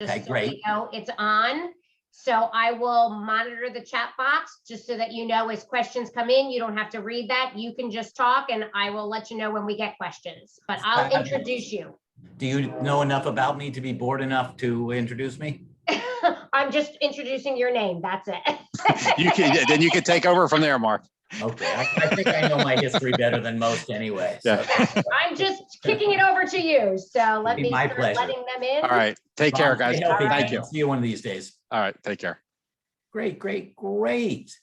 Okay, Just so great. you know, it's on. So I will monitor the chat box just so that you know as questions come in, you don't have to read that. You can just talk and I will let you know when we get questions, but I'll introduce you. Do you know enough about me to be bored enough to introduce me? I'm just introducing your name. That's it. Then you can take over from there, Mark. Okay, I think I know my history better than most anyway. So. Yeah. I'm just kicking it over to you. So let me My start pleasure. letting them in. All right. Take care, guys. Stay healthy, Thank you. I'll see you one of these days. All right. Take care. Great, great, great.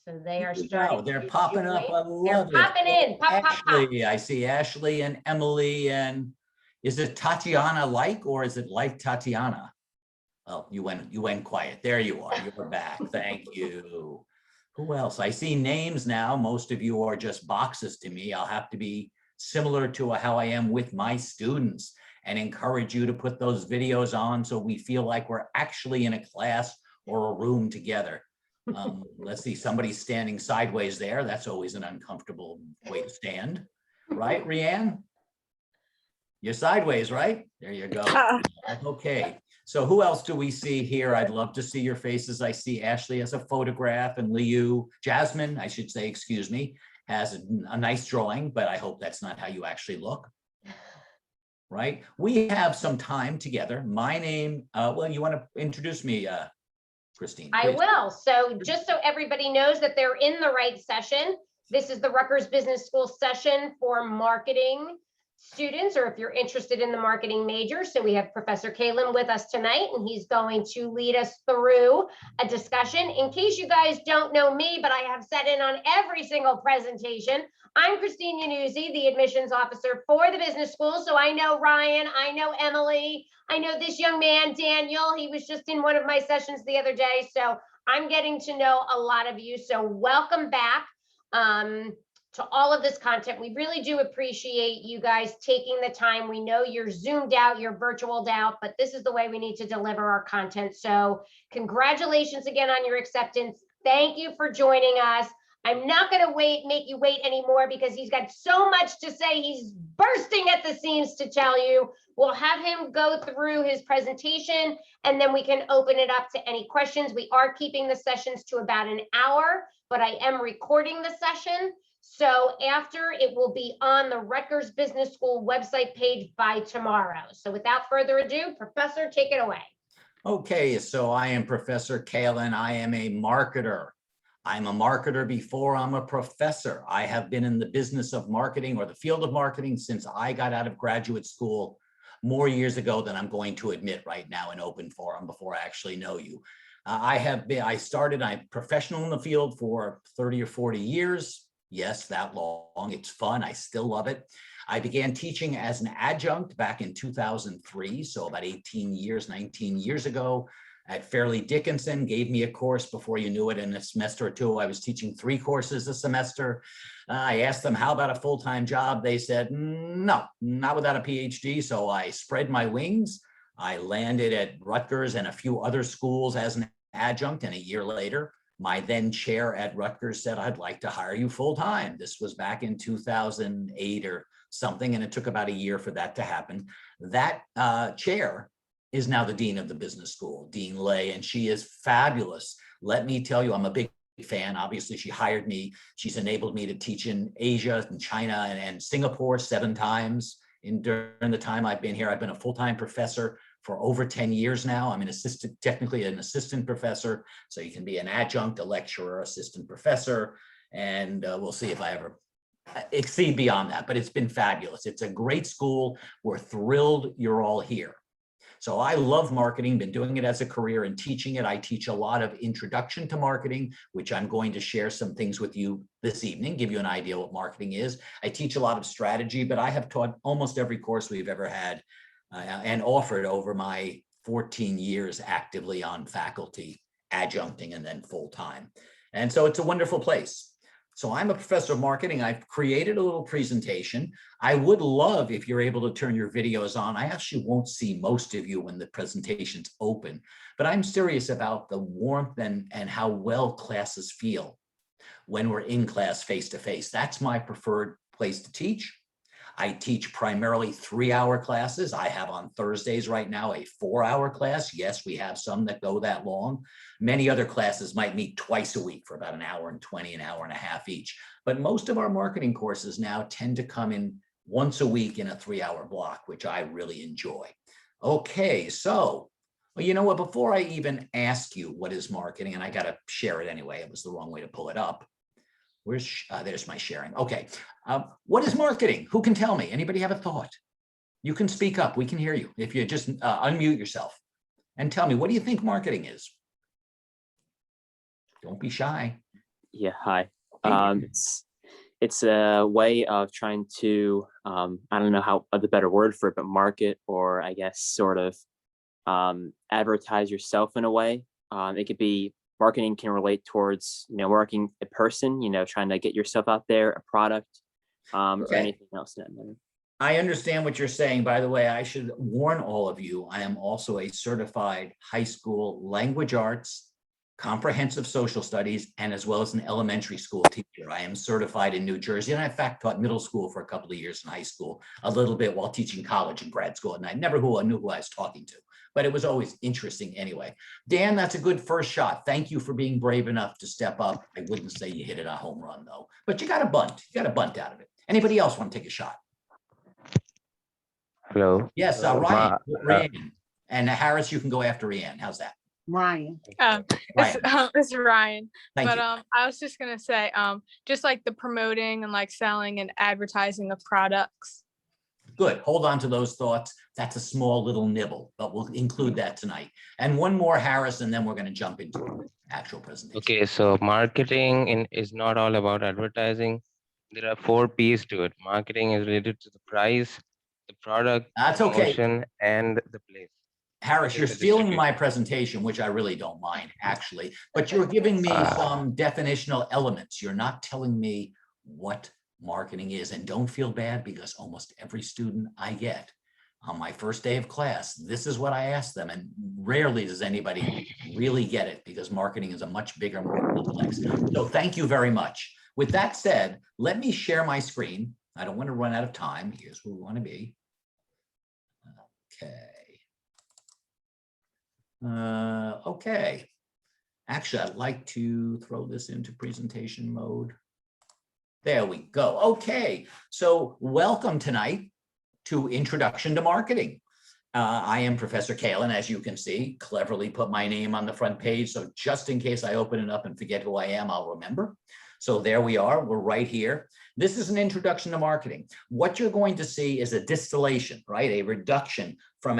So they are Wow, starting. they're to popping up. I join. They're love it. popping in. Pop, pop, pop. Ashley, I see Ashley and Emily, and is it Tatiana like, or is it like Tatiana? Oh, you went quiet. There you are. You're back. Thank you. Who else? I see names now. Most of you are just boxes to me. I'll have to be similar to how I am with my students and encourage you to put those videos on so we feel like we're actually in a class or a room together. Let's see, somebody's standing sideways there. That's always an uncomfortable way to stand. Right, Rianne? You're sideways, right? There you go. Okay. So who else do we see here? I'd love to see your faces. I see Ashley as a photograph and Liu, Jasmine, I should say, excuse me, has a nice drawing, but I hope that's not how you actually look. Right? We have some time together. My name, well, you want to introduce me, Christine? I Please. will. So just so everybody knows that they're in the right session, this is the Rutgers Business School session for marketing students, or if you're interested in the marketing major. So we have Professor Kalin with us tonight, and he's going to lead us through a discussion. In case you guys don't know me, but I have sat in on every single presentation, I'm Christine Yanuzzi, the admissions officer for the business school. So I know Ryan, I know Emily, I know this young man, Daniel. He was just in one of my sessions the other day. So I'm getting to know a lot of you. So welcome back to all of this content. We really do appreciate you guys taking the time. We know you're zoomed out, you're virtualed out, but this is the way we need to deliver our content. So congratulations again on your acceptance. Thank you for joining us. I'm not going to make you wait anymore because he's got so much to say. He's bursting at the seams to tell you. We'll have him go through his presentation and then we can open it up to any questions. We are keeping the sessions to about an hour, but I am recording the session. So after, it will be on the Rutgers Business School website page by tomorrow. So without further ado, Professor, take it away. Okay, so I am Professor Kalin. I am a marketer. I'm a marketer before I'm a professor. I have been in the business of marketing or the field of marketing since I got out of graduate school more years ago than I'm going to admit right now in open forum before I actually know you. I'm professional in the field for 30 or 40 years. Yes, that long. It's fun. I still love it. I began teaching as an adjunct back in 2003, so about 19 years ago at Fairleigh Dickinson. Gave me a course before you knew it. In a semester or two, I was teaching 3 courses a semester. I asked them, how about a full-time job? They said, no, not without a PhD. So I spread my wings. I landed at Rutgers and a few other schools as an adjunct, and a year later, my then chair at Rutgers said, I'd like to hire you full-time. This was back in 2008 or something, and it took about a year for that to happen. That chair is now the dean of the business school, Dean Lay, and she is fabulous. Let me tell you, I'm a big fan. Obviously, she hired me. She's enabled me to teach in Asia and China and Singapore 7 times during the time I've been here. I've been a full-time professor for over 10 years now. I'm technically an assistant professor. So you can be an adjunct, a lecturer, assistant professor, and we'll see if I ever exceed beyond that, but it's been fabulous. It's a great school. We're thrilled you're all here. So I love marketing, been doing it as a career and teaching it. I teach a lot of introduction to marketing, which I'm going to share some things with you this evening, give you an idea what marketing is. I teach a lot of strategy, but I have taught almost every course we've ever had and offered over my 14 years actively on faculty, adjuncting, and then full-time. And so it's a wonderful place. So I'm a professor of marketing. I've created a little presentation. I would love if you're able to turn your videos on. I actually won't see most of you when the presentation's open, but I'm serious about the warmth and how well classes feel when we're in class face-to-face. That's my preferred place to teach. I teach primarily 3-hour classes. I have on Thursdays right now a 4-hour class. Yes, we have some that go that long. Many other classes might meet twice a week for about 1 hour and 20, 1.5 hours each. But most of our marketing courses now tend to come in once a week in a 3-hour block, which I really enjoy. Okay, so, well, you know what, before I even ask you what is marketing, and I got to share it anyway, it was the wrong way to pull it up. There's my sharing. Okay. What is marketing? Who can tell me? Anybody have a thought? You can speak up. We can hear you. If you just unmute yourself and tell me, what do you think marketing is? Don't be shy. Yeah, hi. It's a way of trying to, I don't know how the better word for it, but market, or I guess sort of advertise yourself in a way. It could be, marketing can relate towards, marketing a person, trying to get yourself out there, a product, or anything else in that matter. I understand what you're saying. By the way, I should warn all of you, I am also a certified high school language arts, comprehensive social studies, and as well as an elementary school teacher. I am certified in New Jersey, and I in fact taught middle school for a couple of years in high school, a little bit while teaching college and grad school, and I never knew who I was talking to, but it was always interesting anyway. Dan, that's a good first shot. Thank you for being brave enough to step up. I wouldn't say you hit it a home run though, but you got a bunt. You got a bunt out of it. Anybody else want to take a shot? Hello. Yes, Ryan. And Harris, you can go after Rhiannon. How's that? Ryan. Ryan. It's Ryan. Thank But you. I was just gonna say, just like the promoting and like selling and advertising of products. Good. Hold on to those thoughts. That's a small little nibble, but we'll include that tonight. And one more, Harris, and then we're going to jump into the actual presentation. Okay, so marketing is not all about advertising. There are 4 P's to it. Marketing is related to the price, the product, That's okay. promotion, and the place. Harris, you're stealing my presentation, which I really don't mind, actually, but you're giving me some definitional elements. You're not telling me what marketing is, and don't feel bad because almost every student I get on my first day of class, this is what I ask them, and rarely does anybody really get it because marketing is a much bigger, more complex. So thank you very much. With that said, let me share my screen. I don't want to run out of time. Here's where we want to be. Okay. Actually, I'd like to throw this into presentation mode. There we go. Okay, so welcome tonight to Introduction to Marketing. I am Professor Kalin, as you can see, cleverly put my name on the front page. So just in case I open it up and forget who I am, I'll remember. So there we are, we're right here. This is an introduction to marketing. What you're going to see is a distillation, right? A reduction from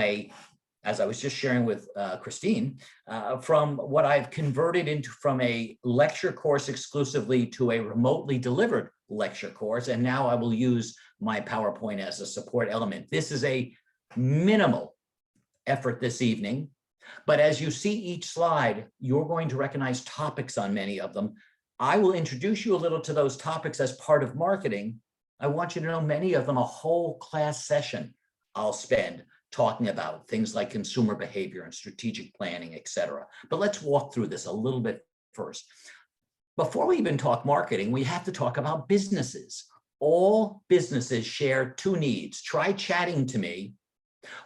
as I was just sharing with Christine, from what I've converted into from a lecture course exclusively to a remotely delivered lecture course. And now I will use my PowerPoint as a support element. This is a minimal effort this evening, but as you see each slide, you're going to recognize topics on many of them. I will introduce you a little to those topics as part of marketing. I want you to know many of them, a whole class session I'll spend talking about things like consumer behavior and strategic planning, et cetera. But let's walk through this a little bit first. Before we even talk marketing, we have to talk about businesses. All businesses share 2 needs. Try chatting to me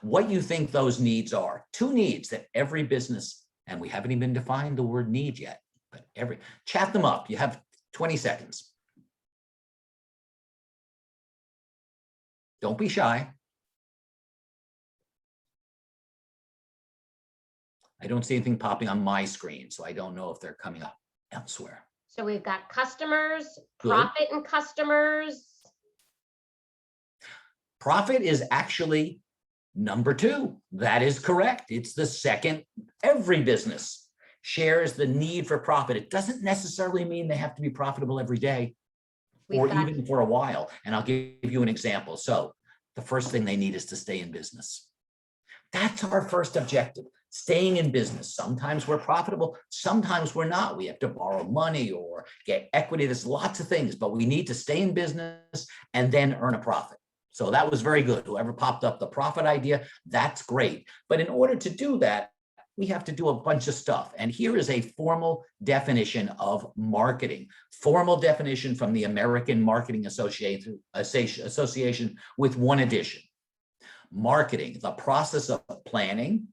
what you think those needs are. 2 needs that every business, and we haven't even defined the word need yet, but chat them up. You have 20 seconds. Don't be shy. I don't see anything popping on my screen, so I don't know if they're coming up elsewhere. So we've got customers, Good. profit and customers. Profit is actually number 2. That is correct. It's the second. Every business shares the need for profit. It doesn't necessarily mean they have to be profitable every day or even for a while. And I'll give you an example. So the first thing they need is to stay in business. That's our first objective. Staying in business. Sometimes we're profitable, sometimes we're not. We have to borrow money or get equity. There's lots of things, but we need to stay in business and then earn a profit. So that was very good. Whoever popped up the profit idea, that's great. But in order to do that, we have to do a bunch of stuff. And here is a formal definition of marketing. Formal definition from the American Marketing Association with one addition. Marketing, the process of planning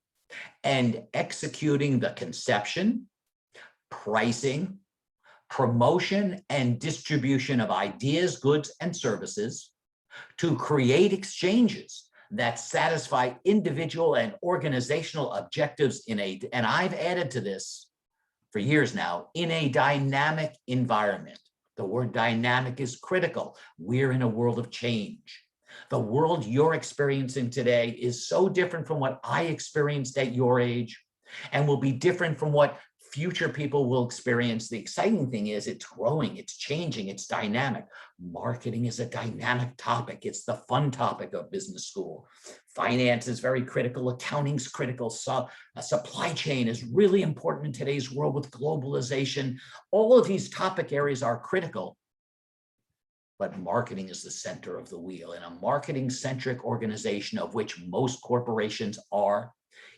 and executing the conception, pricing, promotion, and distribution of ideas, goods, and services to create exchanges that satisfy individual and organizational objectives and I've added to this for years now, in a dynamic environment. The word dynamic is critical. We're in a world of change. The world you're experiencing today is so different from what I experienced at your age and will be different from what future people will experience. The exciting thing is it's growing, it's changing, it's dynamic. Marketing is a dynamic topic. It's the fun topic of business school. Finance is very critical. Accounting's critical. So supply chain is really important in today's world with globalization. All of these topic areas are critical, but marketing is the center of the wheel. In a marketing-centric organization, of which most corporations are,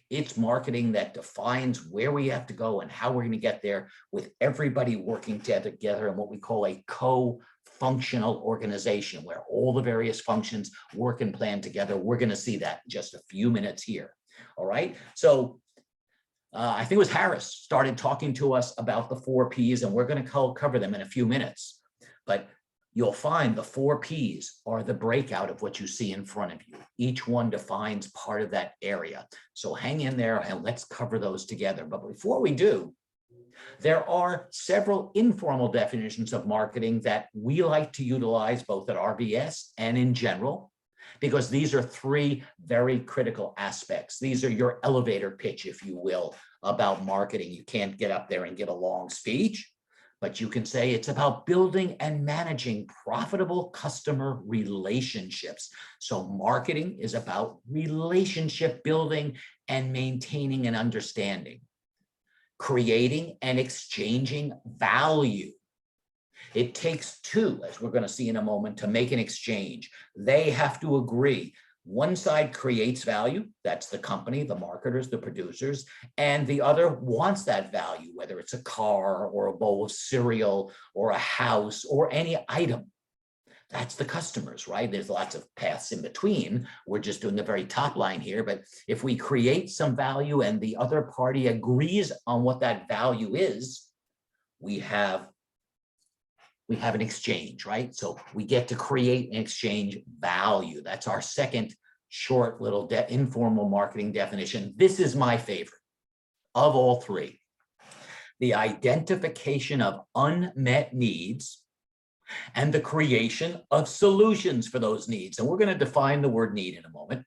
it's marketing that defines where we have to go and how we're going to get there, with everybody working together in what we call a co-functional organization, where all the various functions work and plan together. We're going to see that in just a few minutes here. All right. So I think it was Harris started talking to us about the 4 Ps, and we're going to cover them in a few minutes. But you'll find the 4 Ps are the breakout of what you see in front of you. Each one defines part of that area. So hang in there and let's cover those together. But before we do, there are several informal definitions of marketing that we like to utilize both at RBS and in general, because these are 3 very critical aspects. These are your elevator pitch, if you will, about marketing. You can't get up there and give a long speech, but you can say it's about building and managing profitable customer relationships. So marketing is about relationship building and maintaining an understanding, creating and exchanging value. It takes 2, as we're going to see in a moment, to make an exchange. They have to agree. One side creates value, that's the company, the marketers, the producers, and the other wants that value, whether it's a car or a bowl of cereal or a house or any item. That's the customers, right? There's lots of paths in between. We're just doing the very top line here, but if we create some value and the other party agrees on what that value is, we have an exchange, right? So we get to create and exchange value. That's our second short little informal marketing definition. This is my favorite of all 3. The identification of unmet needs and the creation of solutions for those needs. And we're going to define the word need in a moment.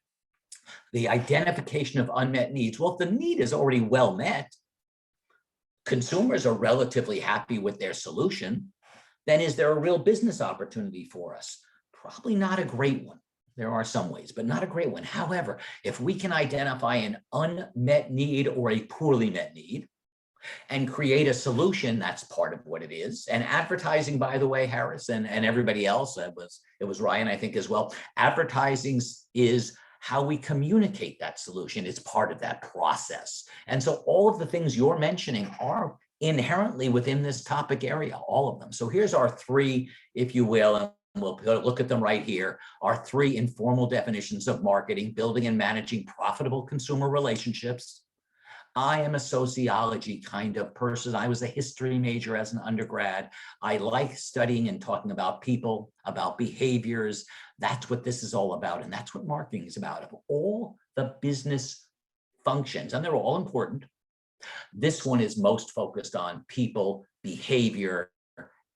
The identification of unmet needs. Well, if the need is already well met, consumers are relatively happy with their solution, then is there a real business opportunity for us? Probably not a great one. There are some ways, but not a great one. However, if we can identify an unmet need or a poorly met need and create a solution, that's part of what it is. And advertising, by the way, Harris and everybody else, it was Ryan, I think, as well. Advertising is how we communicate that solution. It's part of that process. And so all of the things you're mentioning are inherently within this topic area, all of them. So here's our 3, if you will, and we'll look at them right here, our 3 informal definitions of marketing: building and managing profitable consumer relationships. I am a sociology kind of person. I was a history major as an undergrad. I like studying and talking about people, about behaviors. That's what this is all about. And that's what marketing is about. Of all the business functions, and they're all important, this one is most focused on people, behavior,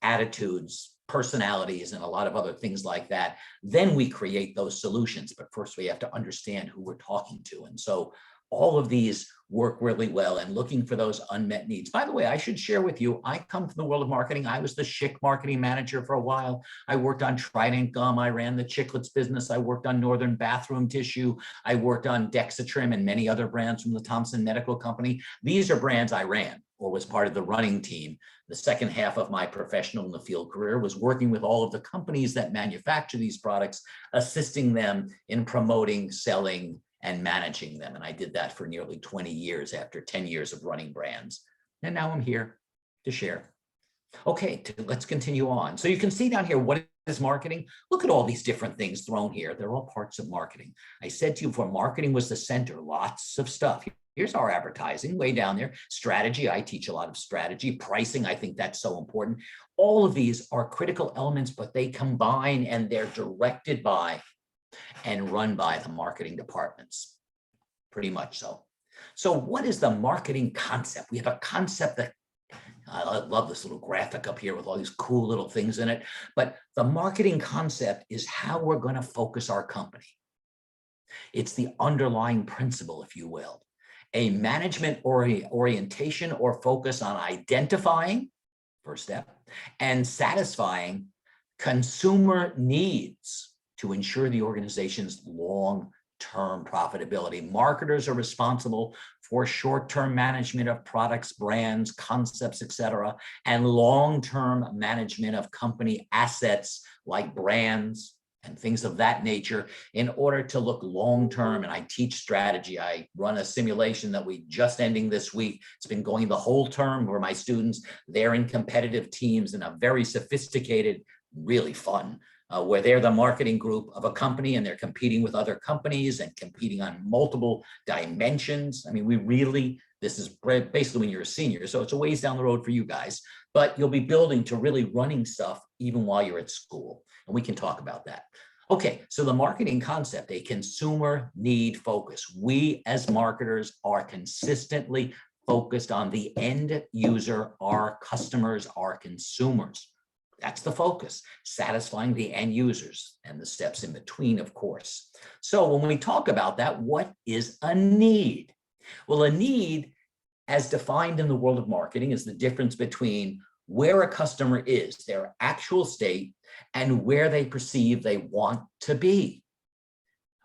attitudes, personalities, and a lot of other things like that. Then we create those solutions. But first we have to understand who we're talking to. And so all of these work really well, and looking for those unmet needs. By the way, I should share with you, I come from the world of marketing. I was the Schick marketing manager for a while. I worked on Trident gum. I ran the Chiclets business. I worked on Northern bathroom tissue. I worked on Dexatrim and many other brands from the Thompson Medical Company. These are brands I ran or was part of the running team. The second half of my professional in the field career was working with all of the companies that manufacture these products, assisting them in promoting, selling, and managing them. And I did that for nearly 20 years after 10 years of running brands. And now I'm here to share. Okay, let's continue on. So you can see down here, what is marketing? Look at all these different things thrown here. They're all parts of marketing. I said to you before, marketing was the center, lots of stuff. Here's our advertising way down there. Strategy, I teach a lot of strategy. Pricing, I think that's so important. All of these are critical elements, but they combine and they're directed by and run by the marketing departments, pretty much so. So what is the marketing concept? We have a concept that, I love this little graphic up here with all these cool little things in it, but the marketing concept is how we're going to focus our company. It's the underlying principle, if you will. A management orientation or focus on identifying, first step, and satisfying consumer needs to ensure the organization's long-term profitability. Marketers are responsible for short-term management of products, brands, concepts, etc., and long-term management of company assets like brands and things of that nature in order to look long-term. And I teach strategy. I run a simulation that we just ending this week. It's been going the whole term where my students, they're in competitive teams in a very sophisticated, really fun, where they're the marketing group of a company and they're competing with other companies and competing on multiple dimensions. I mean, this is basically when you're a senior, so it's a ways down the road for you guys, but you'll be building to really running stuff even while you're at school. And we can talk about that. Okay, so the marketing concept, a consumer need focus. We as marketers are consistently focused on the end user, our customers, our consumers. That's the focus, satisfying the end users and the steps in between, of course. So when we talk about that, what is a need? Well, a need, as defined in the world of marketing, is the difference between where a customer is, their actual state, and where they perceive they want to be.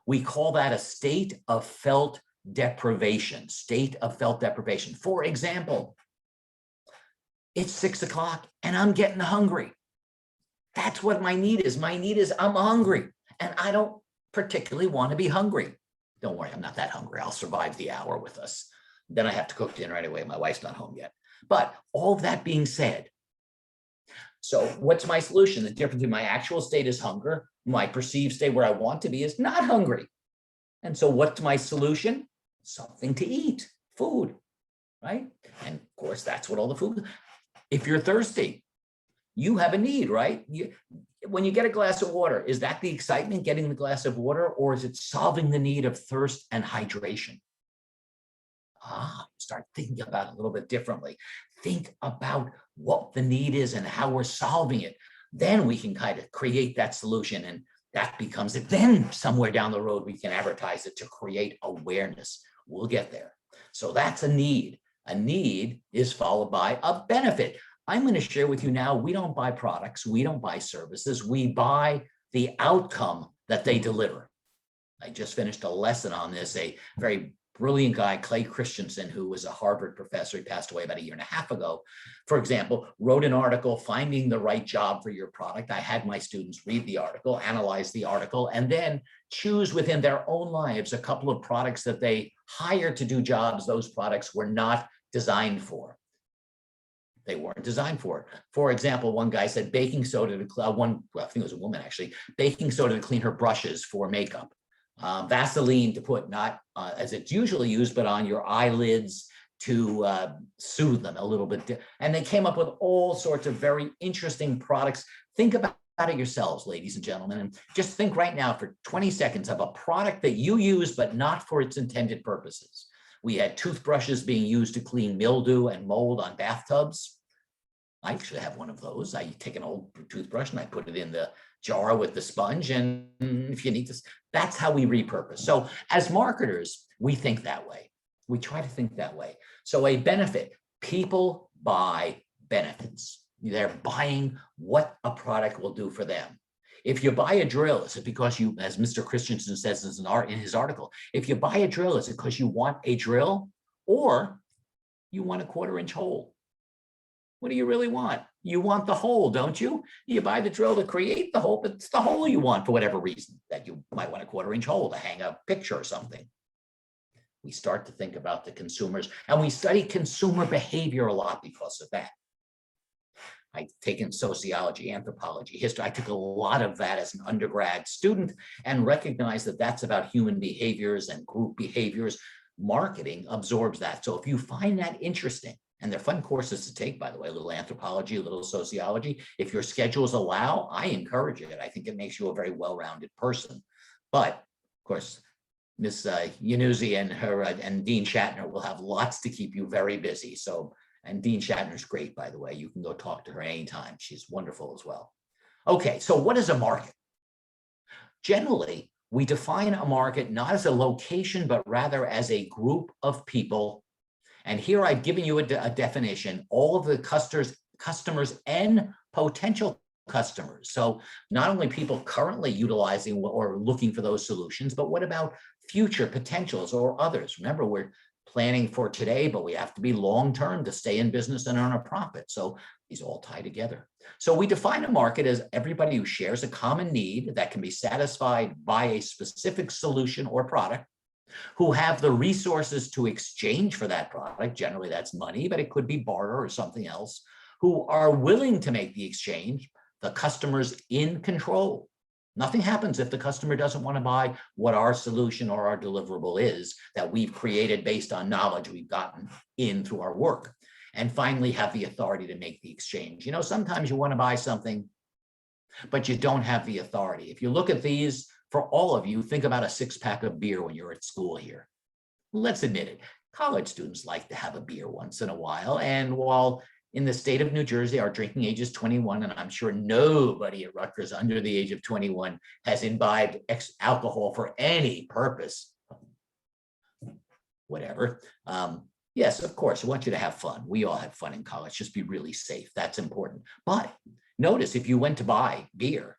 We call that a state of felt deprivation, state of felt deprivation. For example, it's 6 o'clock and I'm getting hungry. That's what my need is. My need is I'm hungry and I don't particularly want to be hungry. Don't worry, I'm not that hungry. I'll survive the hour with us. Then I have to cook dinner anyway. My wife's not home yet. But all that being said, so what's my solution? The difference between my actual state is hunger. My perceived state where I want to be is not hungry. And so what's my solution? Something to eat, food, right? And of course, that's what all the food. If you're thirsty, you have a need, right? When you get a glass of water, is that the excitement, getting the glass of water, or is it solving the need of thirst and hydration? Start thinking about it a little bit differently. Think about what the need is and how we're solving it. Then we can kind of create that solution, and that becomes it. Then somewhere down the road, we can advertise it to create awareness. We'll get there. So that's a need. A need is followed by a benefit. I'm going to share with you now, we don't buy products, we don't buy services, we buy the outcome that they deliver. I just finished a lesson on this, a very brilliant guy, Clay Christensen, who was a Harvard professor, he passed away about 1.5 years ago, for example, wrote an article, Finding the Right Job for Your Product. I had my students read the article, analyze the article, and then choose within their own lives a couple of products that they hired to do jobs those products were not designed for. They weren't designed for it. For example, one guy said baking soda to I think it was a woman actually, baking soda to clean her brushes for makeup. Vaseline to put not as it's usually used, but on your eyelids to soothe them a little bit. And they came up with all sorts of very interesting products. Think about it yourselves, ladies and gentlemen, and just think right now for 20 seconds of a product that you use, but not for its intended purposes. We had toothbrushes being used to clean mildew and mold on bathtubs. I actually have one of those. I take an old toothbrush and I put it in the jar with the sponge, and if you need this, that's how we repurpose. So as marketers, we think that way. We try to think that way. So a benefit, people buy benefits. They're buying what a product will do for them. If you buy a drill, is it because you, as Mr. Christensen says in his article, if you buy a drill, is it because you want a drill or you want a 1/4-inch hole? What do you really want? You want the hole, don't you? You buy the drill to create the hole, but it's the hole you want for whatever reason, that you might want a 1/4-inch hole to hang a picture or something. We start to think about the consumers, and we study consumer behavior a lot because of that. I've taken sociology, anthropology, history. I took a lot of that as an undergrad student and recognized that that's about human behaviors and group behaviors. Marketing absorbs that. So if you find that interesting, and they're fun courses to take, by the way, a little anthropology, a little sociology, if your schedules allow, I encourage it. I think it makes you a very well-rounded person. But of course, Ms. Yanuzzi and her and Dean Shatner will have lots to keep you very busy. So, and Dean Shatner's great, by the way. You can go talk to her anytime. She's wonderful as well. Okay, so what is a market? Generally, we define a market not as a location, but rather as a group of people. And here I've given you a definition, all of the customers and potential customers. So not only people currently utilizing or looking for those solutions, but what about future potentials or others? Remember, we're planning for today, but we have to be long-term to stay in business and earn a profit. So these all tie together. So we define a market as everybody who shares a common need that can be satisfied by a specific solution or product, who have the resources to exchange for that product. Generally, that's money, but it could be barter or something else, who are willing to make the exchange. The customer's in control. Nothing happens if the customer doesn't want to buy what our solution or our deliverable is that we've created based on knowledge we've gotten in through our work. And finally, have the authority to make the exchange. You know, sometimes you want to buy something, but you don't have the authority. If you look at these, for all of you, think about a 6-pack of beer when you're at school here. Let's admit it, college students like to have a beer once in a while. And while in the state of New Jersey, our drinking age is 21, and I'm sure nobody at Rutgers under the age of 21 has imbibed alcohol for any purpose, whatever. Yes, of course, I want you to have fun. We all have fun in college. Just be really safe. That's important. But notice if you went to buy beer,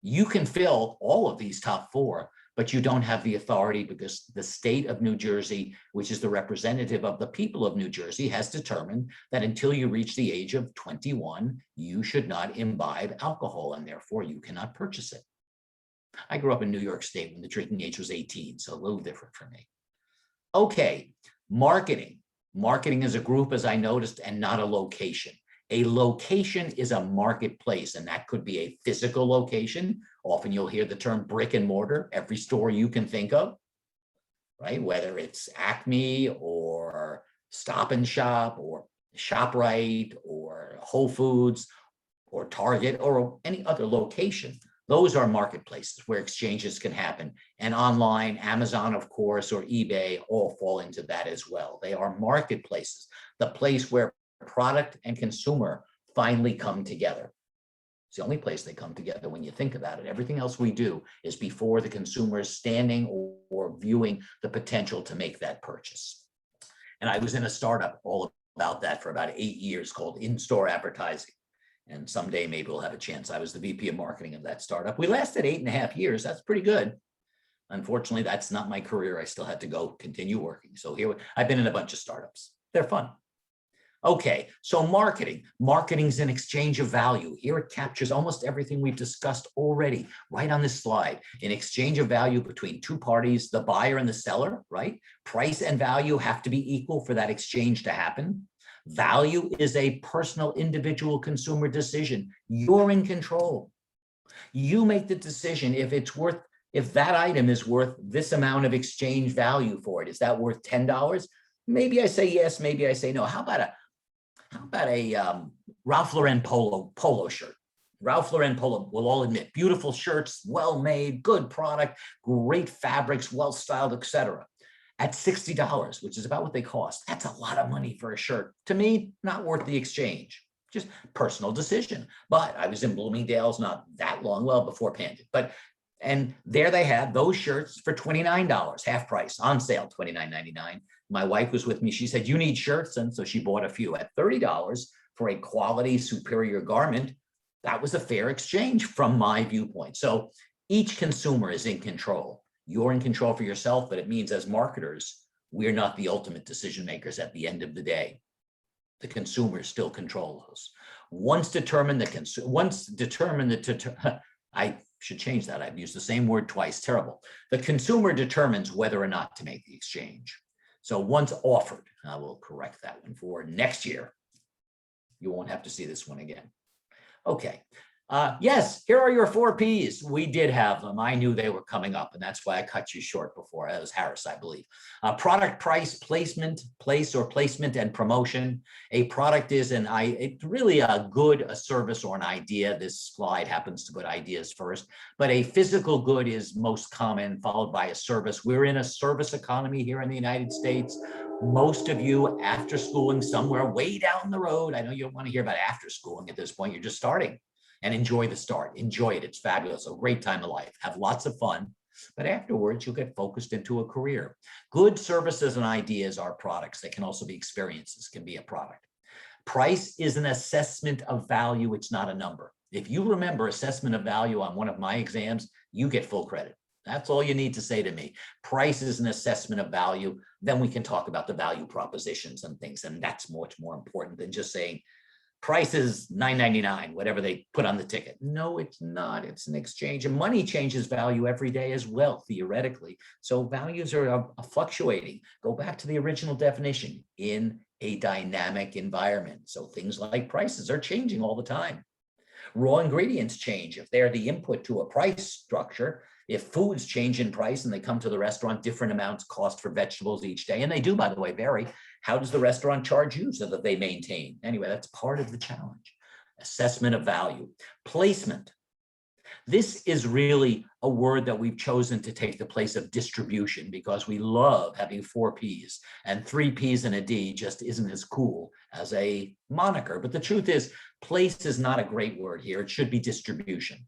you can fill all of these top 4, but you don't have the authority because the state of New Jersey, which is the representative of the people of New Jersey, has determined that until you reach the age of 21, you should not imbibe alcohol, and therefore you cannot purchase it. I grew up in New York State when the drinking age was 18, so a little different for me. Okay, marketing. Marketing is a group, as I noticed, and not a location. A location is a marketplace, and that could be a physical location. Often you'll hear the term brick and mortar, every store you can think of, right? Whether it's Acme or Stop and Shop or ShopRite or Whole Foods or Target or any other location. Those are marketplaces where exchanges can happen. And online, Amazon, of course, or eBay all fall into that as well. They are marketplaces, the place where product and consumer finally come together. It's the only place they come together when you think about it. Everything else we do is before the consumer is standing or viewing the potential to make that purchase. And I was in a startup all about that for about 8 years called In-Store Advertising. And someday maybe we'll have a chance. I was the VP of marketing of that startup. We lasted 8.5 years. That's pretty good. Unfortunately, that's not my career. I still had to go continue working. So here, I've been in a bunch of startups. They're fun. Okay, so marketing. Marketing's an exchange of value. Here it captures almost everything we've discussed already, right on this slide. An exchange of value between 2 parties, the buyer and the seller, right? Price and value have to be equal for that exchange to happen. Value is a personal, individual consumer decision. You're in control. You make the decision if that item is worth this amount of exchange value for it. Is that worth $10? Maybe I say yes, maybe I say no. How about a Ralph Lauren polo shirt? Ralph Lauren polo, we'll all admit, beautiful shirts, well-made, good product, great fabrics, well-styled, etc. At $60, which is about what they cost. That's a lot of money for a shirt. To me, not worth the exchange. Just personal decision. But I was in Bloomingdale's not that long, well, before Pandit. And there they had those shirts for $29, half price, on sale, $29.99. My wife was with me. She said, you need shirts. And so she bought a few at $30 for a quality superior garment. That was a fair exchange from my viewpoint. So each consumer is in control. You're in control for yourself, but it means as marketers, we're not the ultimate decision makers at the end of the day. The consumers still control those. Once determined, I should change that. I've used the same word twice. Terrible. The consumer determines whether or not to make the exchange. So once offered, I will correct that one for next year. You won't have to see this one again. Okay. Yes, here are your 4 Ps. We did have them. I knew they were coming up, and that's why I cut you short before. That was Harris, I believe. Product, price, placement, place or placement, and promotion. A product is it's really a good, a service or an idea. This slide happens to put ideas first, but a physical good is most common, followed by a service. We're in a service economy here in the United States. Most of you after schooling somewhere way down the road. I know you don't want to hear about after schooling at this point. You're just starting. And enjoy the start. Enjoy it. It's fabulous. A great time of life. Have lots of fun. But afterwards, you'll get focused into a career. Good services and ideas are products. They can also be experiences, can be a product. Price is an assessment of value. It's not a number. If you remember assessment of value on one of my exams, you get full credit. That's all you need to say to me. Price is an assessment of value. Then we can talk about the value propositions and things. And that's much more important than just saying, price is $9.99, whatever they put on the ticket. No, it's not. It's an exchange. And money changes value every day as well, theoretically. So values are fluctuating. Go back to the original definition, in a dynamic environment. So things like prices are changing all the time. Raw ingredients change. If they're the input to a price structure, if foods change in price and they come to the restaurant, different amounts cost for vegetables each day. And they do, by the way, vary. How does the restaurant charge you so that they maintain? Anyway, that's part of the challenge. Assessment of value. Placement. This is really a word that we've chosen to take the place of distribution because we love having 4 Ps, and 3 Ps and a D just isn't as cool as a moniker. But the truth is, place is not a great word here. It should be distribution.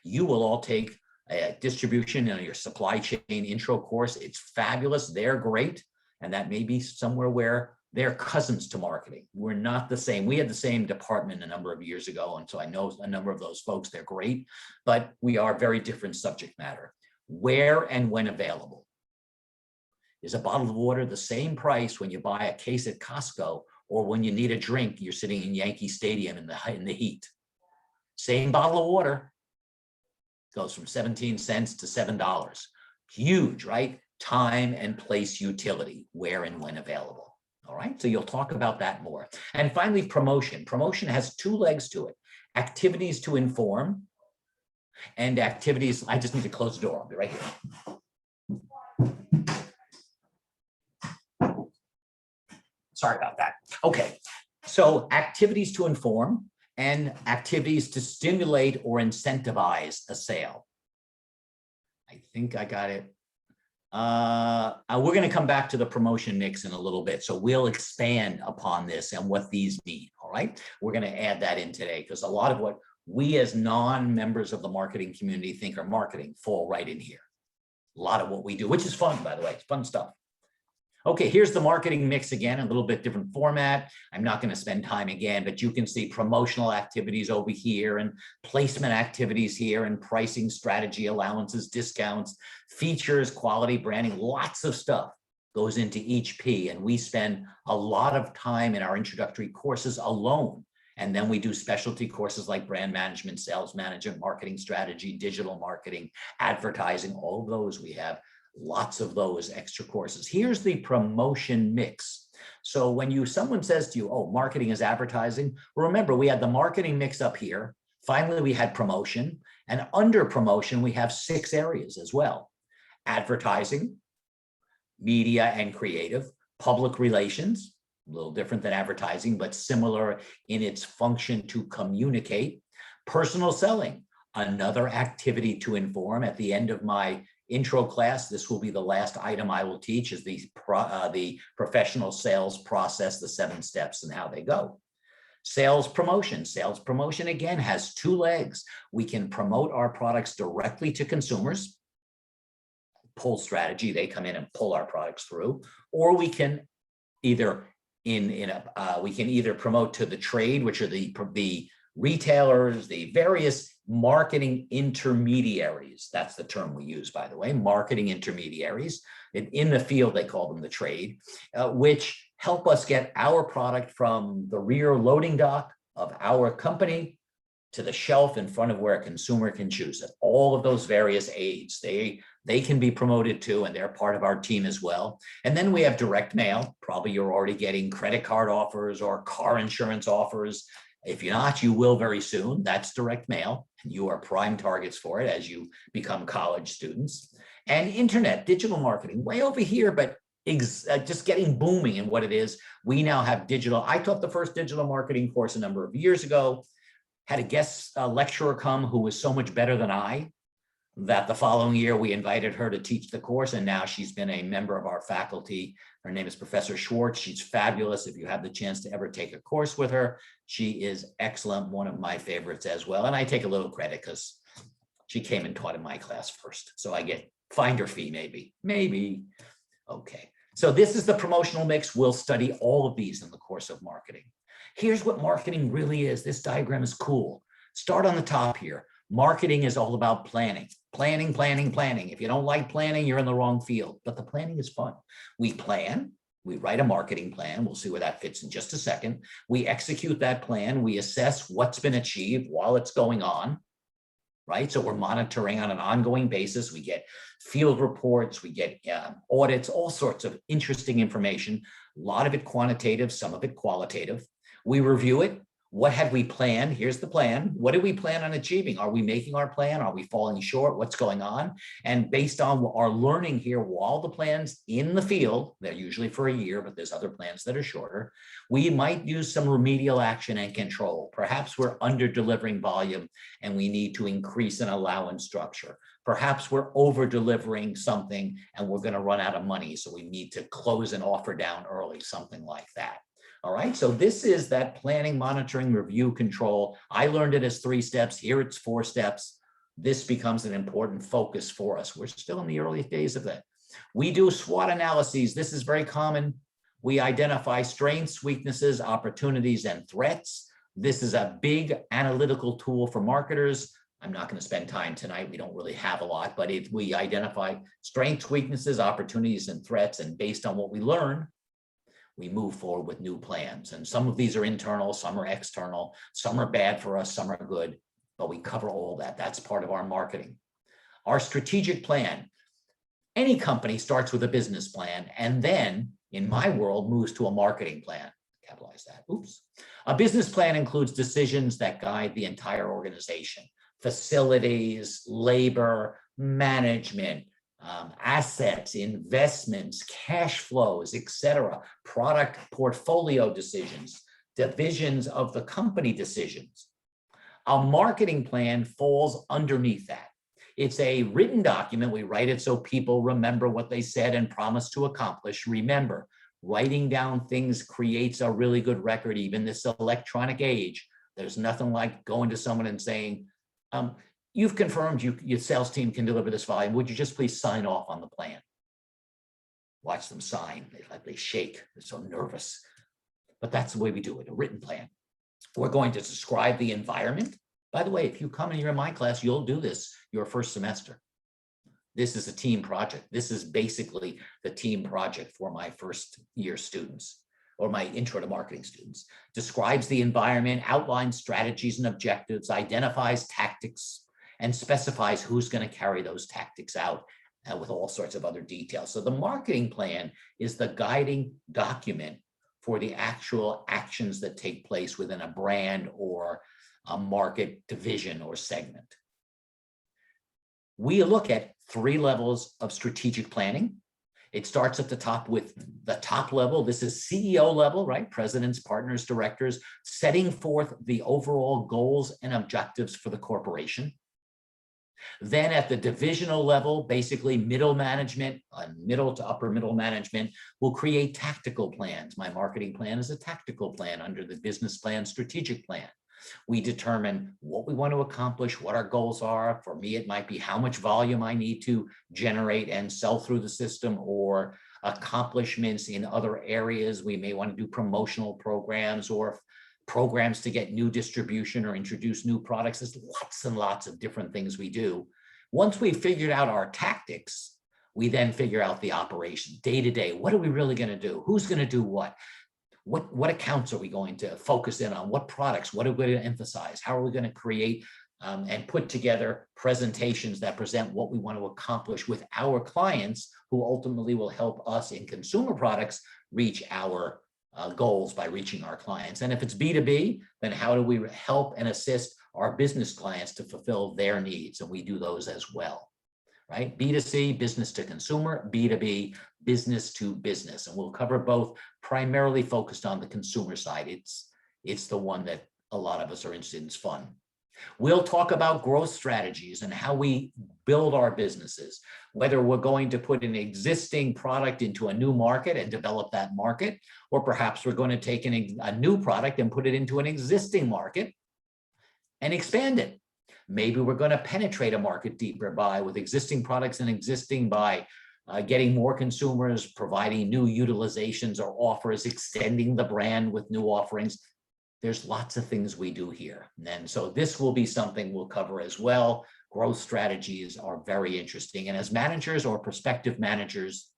You will all take a distribution in your supply chain intro course. It's fabulous. They're great. And that may be somewhere where they're cousins to marketing. We're not the same. We had the same department a number of years ago. And so I know a number of those folks, they're great, but we are very different subject matter. Where and when available. Is a bottle of water the same price when you buy a case at Costco or when you need a drink, you're sitting in Yankee Stadium in the heat? Same bottle of water goes from 17 cents to $7. Huge, right? Time and place utility, where and when available. All right, so you'll talk about that more. And finally, promotion. Promotion has 2 legs to it. Activities to inform and activities, I just need to close the door, I'll be right here. Sorry about that. Okay, so activities to inform and activities to stimulate or incentivize a sale. I think I got it. We're going to come back to the promotion mix in a little bit. So we'll expand upon this and what these mean. All right. We're going to add that in today because a lot of what we as non-members of the marketing community think are marketing fall right in here. A lot of what we do, which is fun, by the way, it's fun stuff. Okay, here's the marketing mix again, a little bit different format. I'm not going to spend time again, but you can see promotional activities over here and placement activities here and pricing strategy, allowances, discounts, features, quality, branding, lots of stuff goes into each P. And we spend a lot of time in our introductory courses alone. And then we do specialty courses like brand management, sales management, marketing strategy, digital marketing, advertising, all of those we have. Lots of those extra courses. Here's the promotion mix. So when someone says to you, oh, marketing is advertising, remember we had the marketing mix up here. Finally, we had promotion, and under promotion, we have 6 areas as well. Advertising, media and creative, public relations, a little different than advertising, but similar in its function to communicate. Personal selling, another activity to inform. At the end of my intro class, this will be the last item I will teach, is the professional sales process, the 7 steps and how they go. Sales promotion. Sales promotion, again, has 2 legs. We can promote our products directly to consumers, pull strategy, they come in and pull our products through, or we can either promote to the trade, which are the retailers, the various marketing intermediaries. That's the term we use, by the way, marketing intermediaries. In the field, they call them the trade, which help us get our product from the rear loading dock of our company to the shelf in front of where a consumer can choose it. All of those various aids, they can be promoted too, and they're part of our team as well. And then we have direct mail. Probably you're already getting credit card offers or car insurance offers. If you're not, you will very soon. That's direct mail, and you are prime targets for it as you become college students. And internet, digital marketing, way over here, but just getting booming in what it is. We now have digital. I taught the first digital marketing course a number of years ago. Had a guest lecturer come who was so much better than I, that the following year we invited her to teach the course, and now she's been a member of our faculty. Her name is Professor Schwartz. She's fabulous. If you have the chance to ever take a course with her, she is excellent, one of my favorites as well. And I take a little credit because she came and taught in my class first. So I get finder fee, maybe. Okay, so this is the promotional mix. We'll study all of these in the course of marketing. Here's what marketing really is. This diagram is cool. Start on the top here. Marketing is all about planning. Planning. If you don't like planning, you're in the wrong field, but the planning is fun. We plan, we write a marketing plan. We'll see where that fits in just a second. We execute that plan. We assess what's been achieved while it's going on, right? So we're monitoring on an ongoing basis. We get field reports, we get audits, all sorts of interesting information, a lot of it quantitative, some of it qualitative. We review it. What had we planned? Here's the plan. What did we plan on achieving? Are we making our plan? Are we falling short? What's going on? And based on our learning here, while the plans in the field, they're usually for a year, but there's other plans that are shorter, we might use some remedial action and control. Perhaps we're under delivering volume and we need to increase an allowance structure. Perhaps we're over delivering something and we're going to run out of money, so we need to close an offer down early, something like that. All right, so this is that planning, monitoring, review, control. I learned it as 3 steps. Here it's 4 steps. This becomes an important focus for us. We're still in the early days of that. We do SWOT analyses. This is very common. We identify strengths, weaknesses, opportunities, and threats. This is a big analytical tool for marketers. I'm not going to spend time tonight. We don't really have a lot, but if we identify strengths, weaknesses, opportunities, and threats, and based on what we learn, we move forward with new plans. And some of these are internal, some are external, some are bad for us, some are good, but we cover all that. That's part of our marketing. Our strategic plan. Any company starts with a business plan and then, in my world, moves to a marketing plan. Capitalize that. Oops. A business plan includes decisions that guide the entire organization. Facilities, labor, management, assets, investments, cash flows, etc., product portfolio decisions, divisions of the company decisions. A marketing plan falls underneath that. It's a written document. We write it so people remember what they said and promised to accomplish. Remember, writing down things creates a really good record, even this electronic age. There's nothing like going to someone and saying, you've confirmed your sales team can deliver this volume. Would you just please sign off on the plan? Watch them sign. They shake. They're so nervous. But that's the way we do it, a written plan. We're going to describe the environment. By the way, if you come and you're in my class, you'll do this your first semester. This is a team project. This is basically the team project for my first year students or my intro to marketing students. Describes the environment, outlines strategies and objectives, identifies tactics, and specifies who's going to carry those tactics out with all sorts of other details. So the marketing plan is the guiding document for the actual actions that take place within a brand or a market division or segment. We look at 3 levels of strategic planning. It starts at the top with the top level. This is CEO level, right? Presidents, partners, directors, setting forth the overall goals and objectives for the corporation. Then at the divisional level, basically middle management, middle to upper middle management will create tactical plans. My marketing plan is a tactical plan under the business plan, strategic plan. We determine what we want to accomplish, what our goals are. For me, it might be how much volume I need to generate and sell through the system, or accomplishments in other areas. We may want to do promotional programs or programs to get new distribution or introduce new products. There's lots and lots of different things we do. Once we've figured out our tactics, we then figure out the operation day to day. What are we really going to do? Who's going to do what? What accounts are we going to focus in on? What products? What are we going to emphasize? How are we going to create and put together presentations that present what we want to accomplish with our clients, who ultimately will help us in consumer products reach our goals by reaching our clients. And if it's B2B, then how do we help and assist our business clients to fulfill their needs? And we do those as well, right? B2C, business to consumer; B2B, business to business. And we'll cover both, primarily focused on the consumer side. It's the one that a lot of us are interested in. It's fun. We'll talk about growth strategies and how we build our businesses, whether we're going to put an existing product into a new market and develop that market, or perhaps we're going to take a new product and put it into an existing market and expand it. Maybe we're going to penetrate a market deeper with existing products and by getting more consumers, providing new utilizations or offers, extending the brand with new offerings. There's lots of things we do here. And so this will be something we'll cover as well. Growth strategies are very interesting. And as managers or prospective managers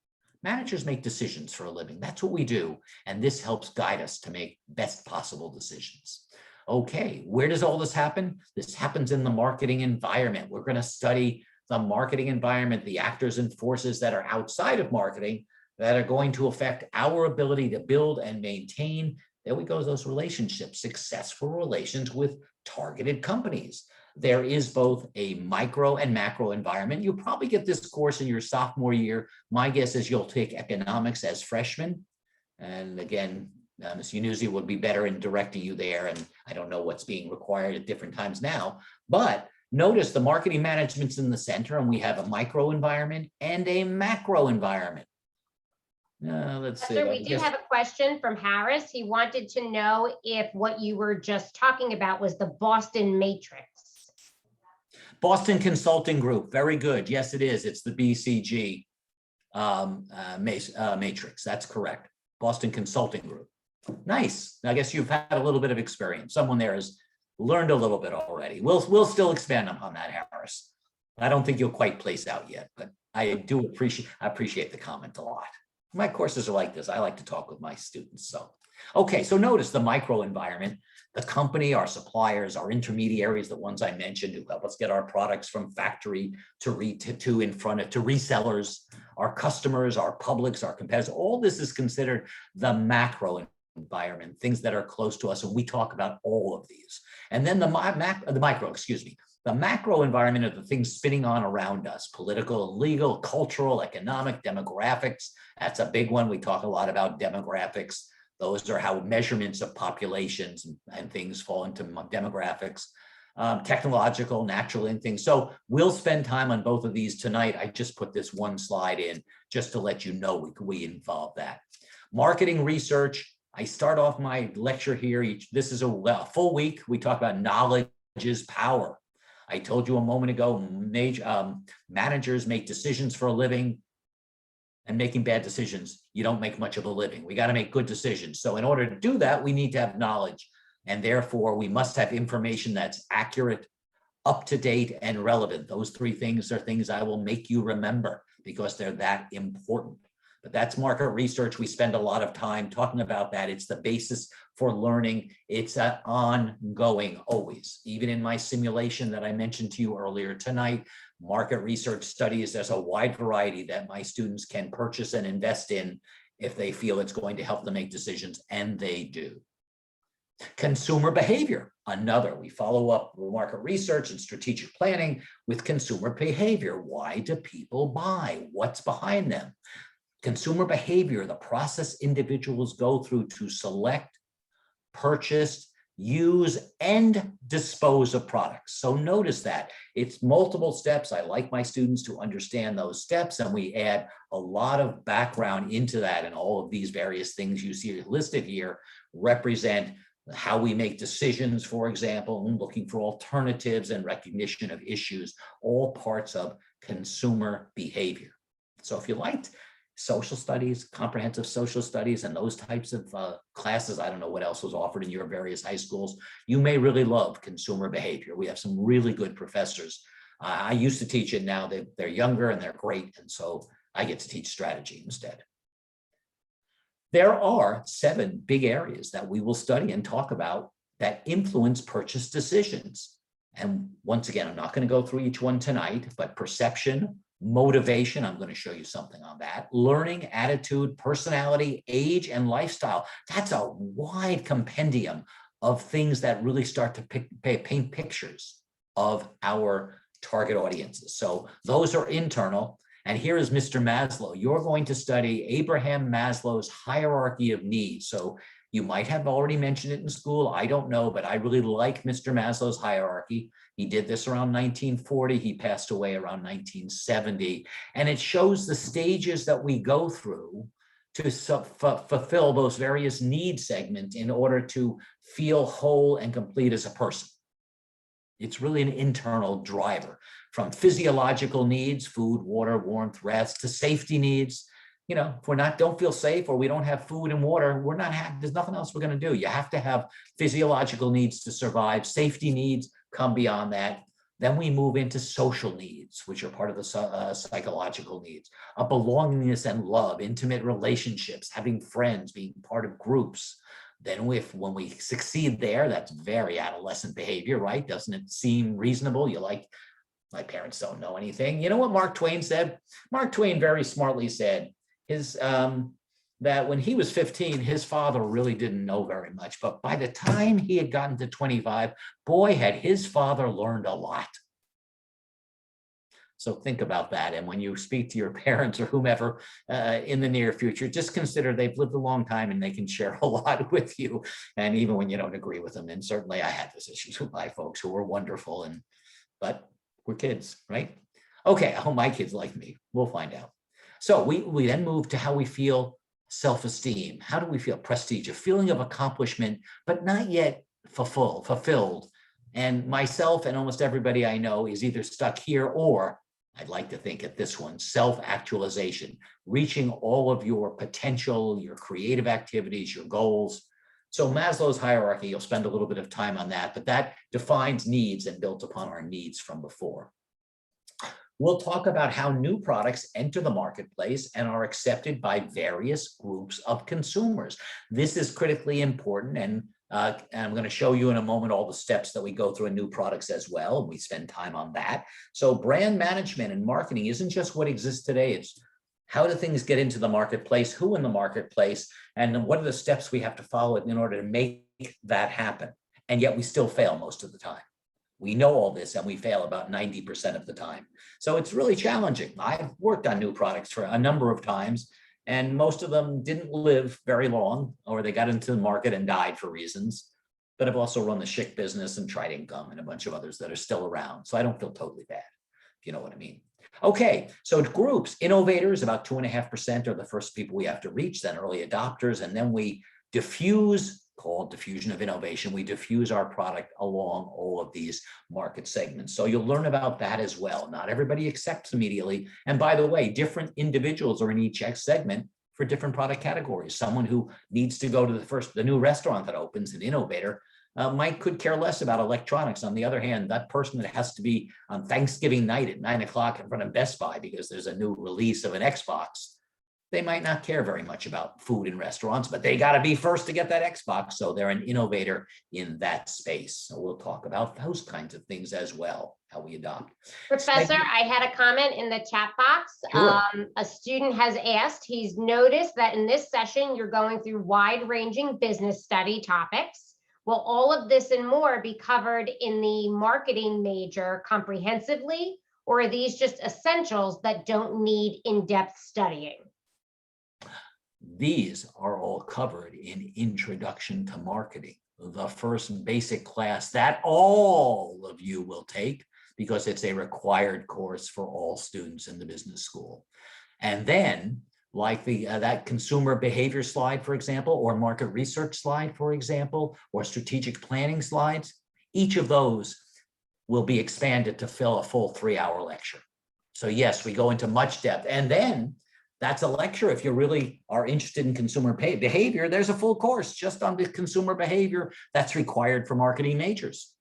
make decisions for a living. That's what we do. And this helps guide us to make best possible decisions. Okay, where does all this happen? This happens in the marketing environment. We're going to study the marketing environment, the actors and forces that are outside of marketing that are going to affect our ability to build and maintain, there we go, those relationships, successful relations with targeted companies. There is both a micro and macro environment. You'll probably get this course in your sophomore year. My guess is you'll take economics as freshmen. And again, Ms. Yanuzzi would be better in directing you there. And I don't know what's being required at different times now, but notice the marketing management's in the center, and we have a micro environment and a macro environment. Let's see. We do have a question from Harris. He wanted to know if what you were just talking about was the Boston Matrix. Boston Consulting Group. Very good. Yes, it is. It's the BCG matrix. That's correct. Boston Consulting Group. Nice. I guess you've had a little bit of experience. Someone there has learned a little bit already. We'll still expand upon that, Harris. I don't think you'll quite place out yet, but I do appreciate the comment a lot. My courses are like this. I like to talk with my students. So, okay, so notice the micro environment, the company, our suppliers, our intermediaries, the ones I mentioned who help us get our products from factory to resellers, our customers, our publics, our competitors. All this is considered the macro environment, things that are close to us. And we talk about all of these. And then the macro environment are the things spinning on around us: political, legal, cultural, economic, demographics. That's a big one. We talk a lot about demographics. Those are how measurements of populations and things fall into demographics. Technological, natural, and things. So we'll spend time on both of these tonight. I just put this one slide in just to let you know we involve that. Marketing research. I start off my lecture here. This is a full week. We talk about knowledge is power. I told you a moment ago, managers make decisions for a living, and making bad decisions, you don't make much of a living. We got to make good decisions. So in order to do that, we need to have knowledge, and therefore we must have information that's accurate, up to date, and relevant. Those three things are things I will make you remember because they're that important. But that's market research. We spend a lot of time talking about that. It's the basis for learning. It's ongoing always. Even in my simulation that I mentioned to you earlier tonight, market research studies, there's a wide variety that my students can purchase and invest in if they feel it's going to help them make decisions, and they do. Consumer behavior, another. We follow up market research and strategic planning with consumer behavior. Why do people buy? What's behind them? Consumer behavior, the process individuals go through to select, purchase, use, and dispose of products. So notice that it's multiple steps. I like my students to understand those steps, and we add a lot of background into that. And all of these various things you see listed here represent how we make decisions, for example, and looking for alternatives and recognition of issues, all parts of consumer behavior. So if you liked social studies, comprehensive social studies, and those types of classes, I don't know what else was offered in your various high schools, you may really love consumer behavior. We have some really good professors. I used to teach it. Now they're younger and they're great. And so I get to teach strategy instead. There are 7 big areas that we will study and talk about that influence purchase decisions. And once again, I'm not going to go through each one tonight, but perception, motivation, I'm going to show you something on that, learning, attitude, personality, age, and lifestyle. That's a wide compendium of things that really start to paint pictures of our target audiences. So those are internal. And here is Mr. Maslow. You're going to study Abraham Maslow's hierarchy of needs. So you might have already mentioned it in school. I don't know, but I really like Mr. Maslow's hierarchy. He did this around 1940. He passed away around 1970. And it shows the stages that we go through to fulfill those various need segments in order to feel whole and complete as a person. It's really an internal driver, from physiological needs, food, water, warmth, rest, to safety needs. You know, if don't feel safe, or we don't have food and water, there's nothing else we're going to do. You have to have physiological needs to survive. Safety needs come beyond that. Then we move into social needs, which are part of the psychological needs, a belongingness and love, intimate relationships, having friends, being part of groups. Then when we succeed there, that's very adolescent behavior, right? Doesn't it seem reasonable? You like, my parents don't know anything. You know what Mark Twain said? Mark Twain very smartly said that when he was 15, his father really didn't know very much. But by the time he had gotten to 25, boy, had his father learned a lot. So think about that. And when you speak to your parents or whomever in the near future, just consider they've lived a long time and they can share a lot with you. And even when you don't agree with them, and certainly I had those issues with my folks who were wonderful, but we're kids, right? Okay, I hope my kids like me. We'll find out. So we then move to how we feel self-esteem. How do we feel? Prestige, a feeling of accomplishment, but not yet fulfilled. And myself and almost everybody I know is either stuck here, or I'd like to think at this one, self-actualization, reaching all of your potential, your creative activities, your goals. So Maslow's hierarchy, you'll spend a little bit of time on that, but that defines needs and built upon our needs from before. We'll talk about how new products enter the marketplace and are accepted by various groups of consumers. This is critically important, and I'm going to show you in a moment all the steps that we go through in new products as well, and we spend time on that. So brand management and marketing isn't just what exists today, it's how do things get into the marketplace, who in the marketplace, and what are the steps we have to follow in order to make that happen. And yet we still fail most of the time. We know all this and we fail about 90% of the time. So it's really challenging. I've worked on new products for a number of times, and most of them didn't live very long, or they got into the market and died for reasons. But I've also run the Schick business and Tried Income and a bunch of others that are still around. So I don't feel totally bad, if you know what I mean. Okay, so groups, innovators, about 2.5% are the first people we have to reach, then early adopters, and then we diffuse, called diffusion of innovation. We diffuse our product along all of these market segments. So you'll learn about that as well. Not everybody accepts immediately. And by the way, different individuals are in each segment for different product categories. Someone who needs to go to the new restaurant that opens, an innovator, could care less about electronics. On the other hand, that person that has to be on Thanksgiving night at 9 o'clock in front of Best Buy because there's a new release of an Xbox, they might not care very much about food in restaurants, but they got to be first to get that Xbox. So they're an innovator in that space. So we'll talk about those kinds of things as well, how we adopt. Professor, I had a comment in the chat box. Sure. A student has asked, he's noticed that in this session, you're going through wide-ranging business study topics. Will all of this and more be covered in the marketing major comprehensively, or are these just essentials that don't need in-depth studying? These are all covered in Introduction to Marketing, the first basic class that all of you will take because it's a required course for all students in the business school. And then, like that consumer behavior slide, for example, or market research slide, for example, or strategic planning slides, each of those will be expanded to fill a full 3-hour lecture. So yes, we go into much depth. And then that's a lecture. If you really are interested in consumer behavior, there's a full course just on the consumer behavior that's required for marketing majors.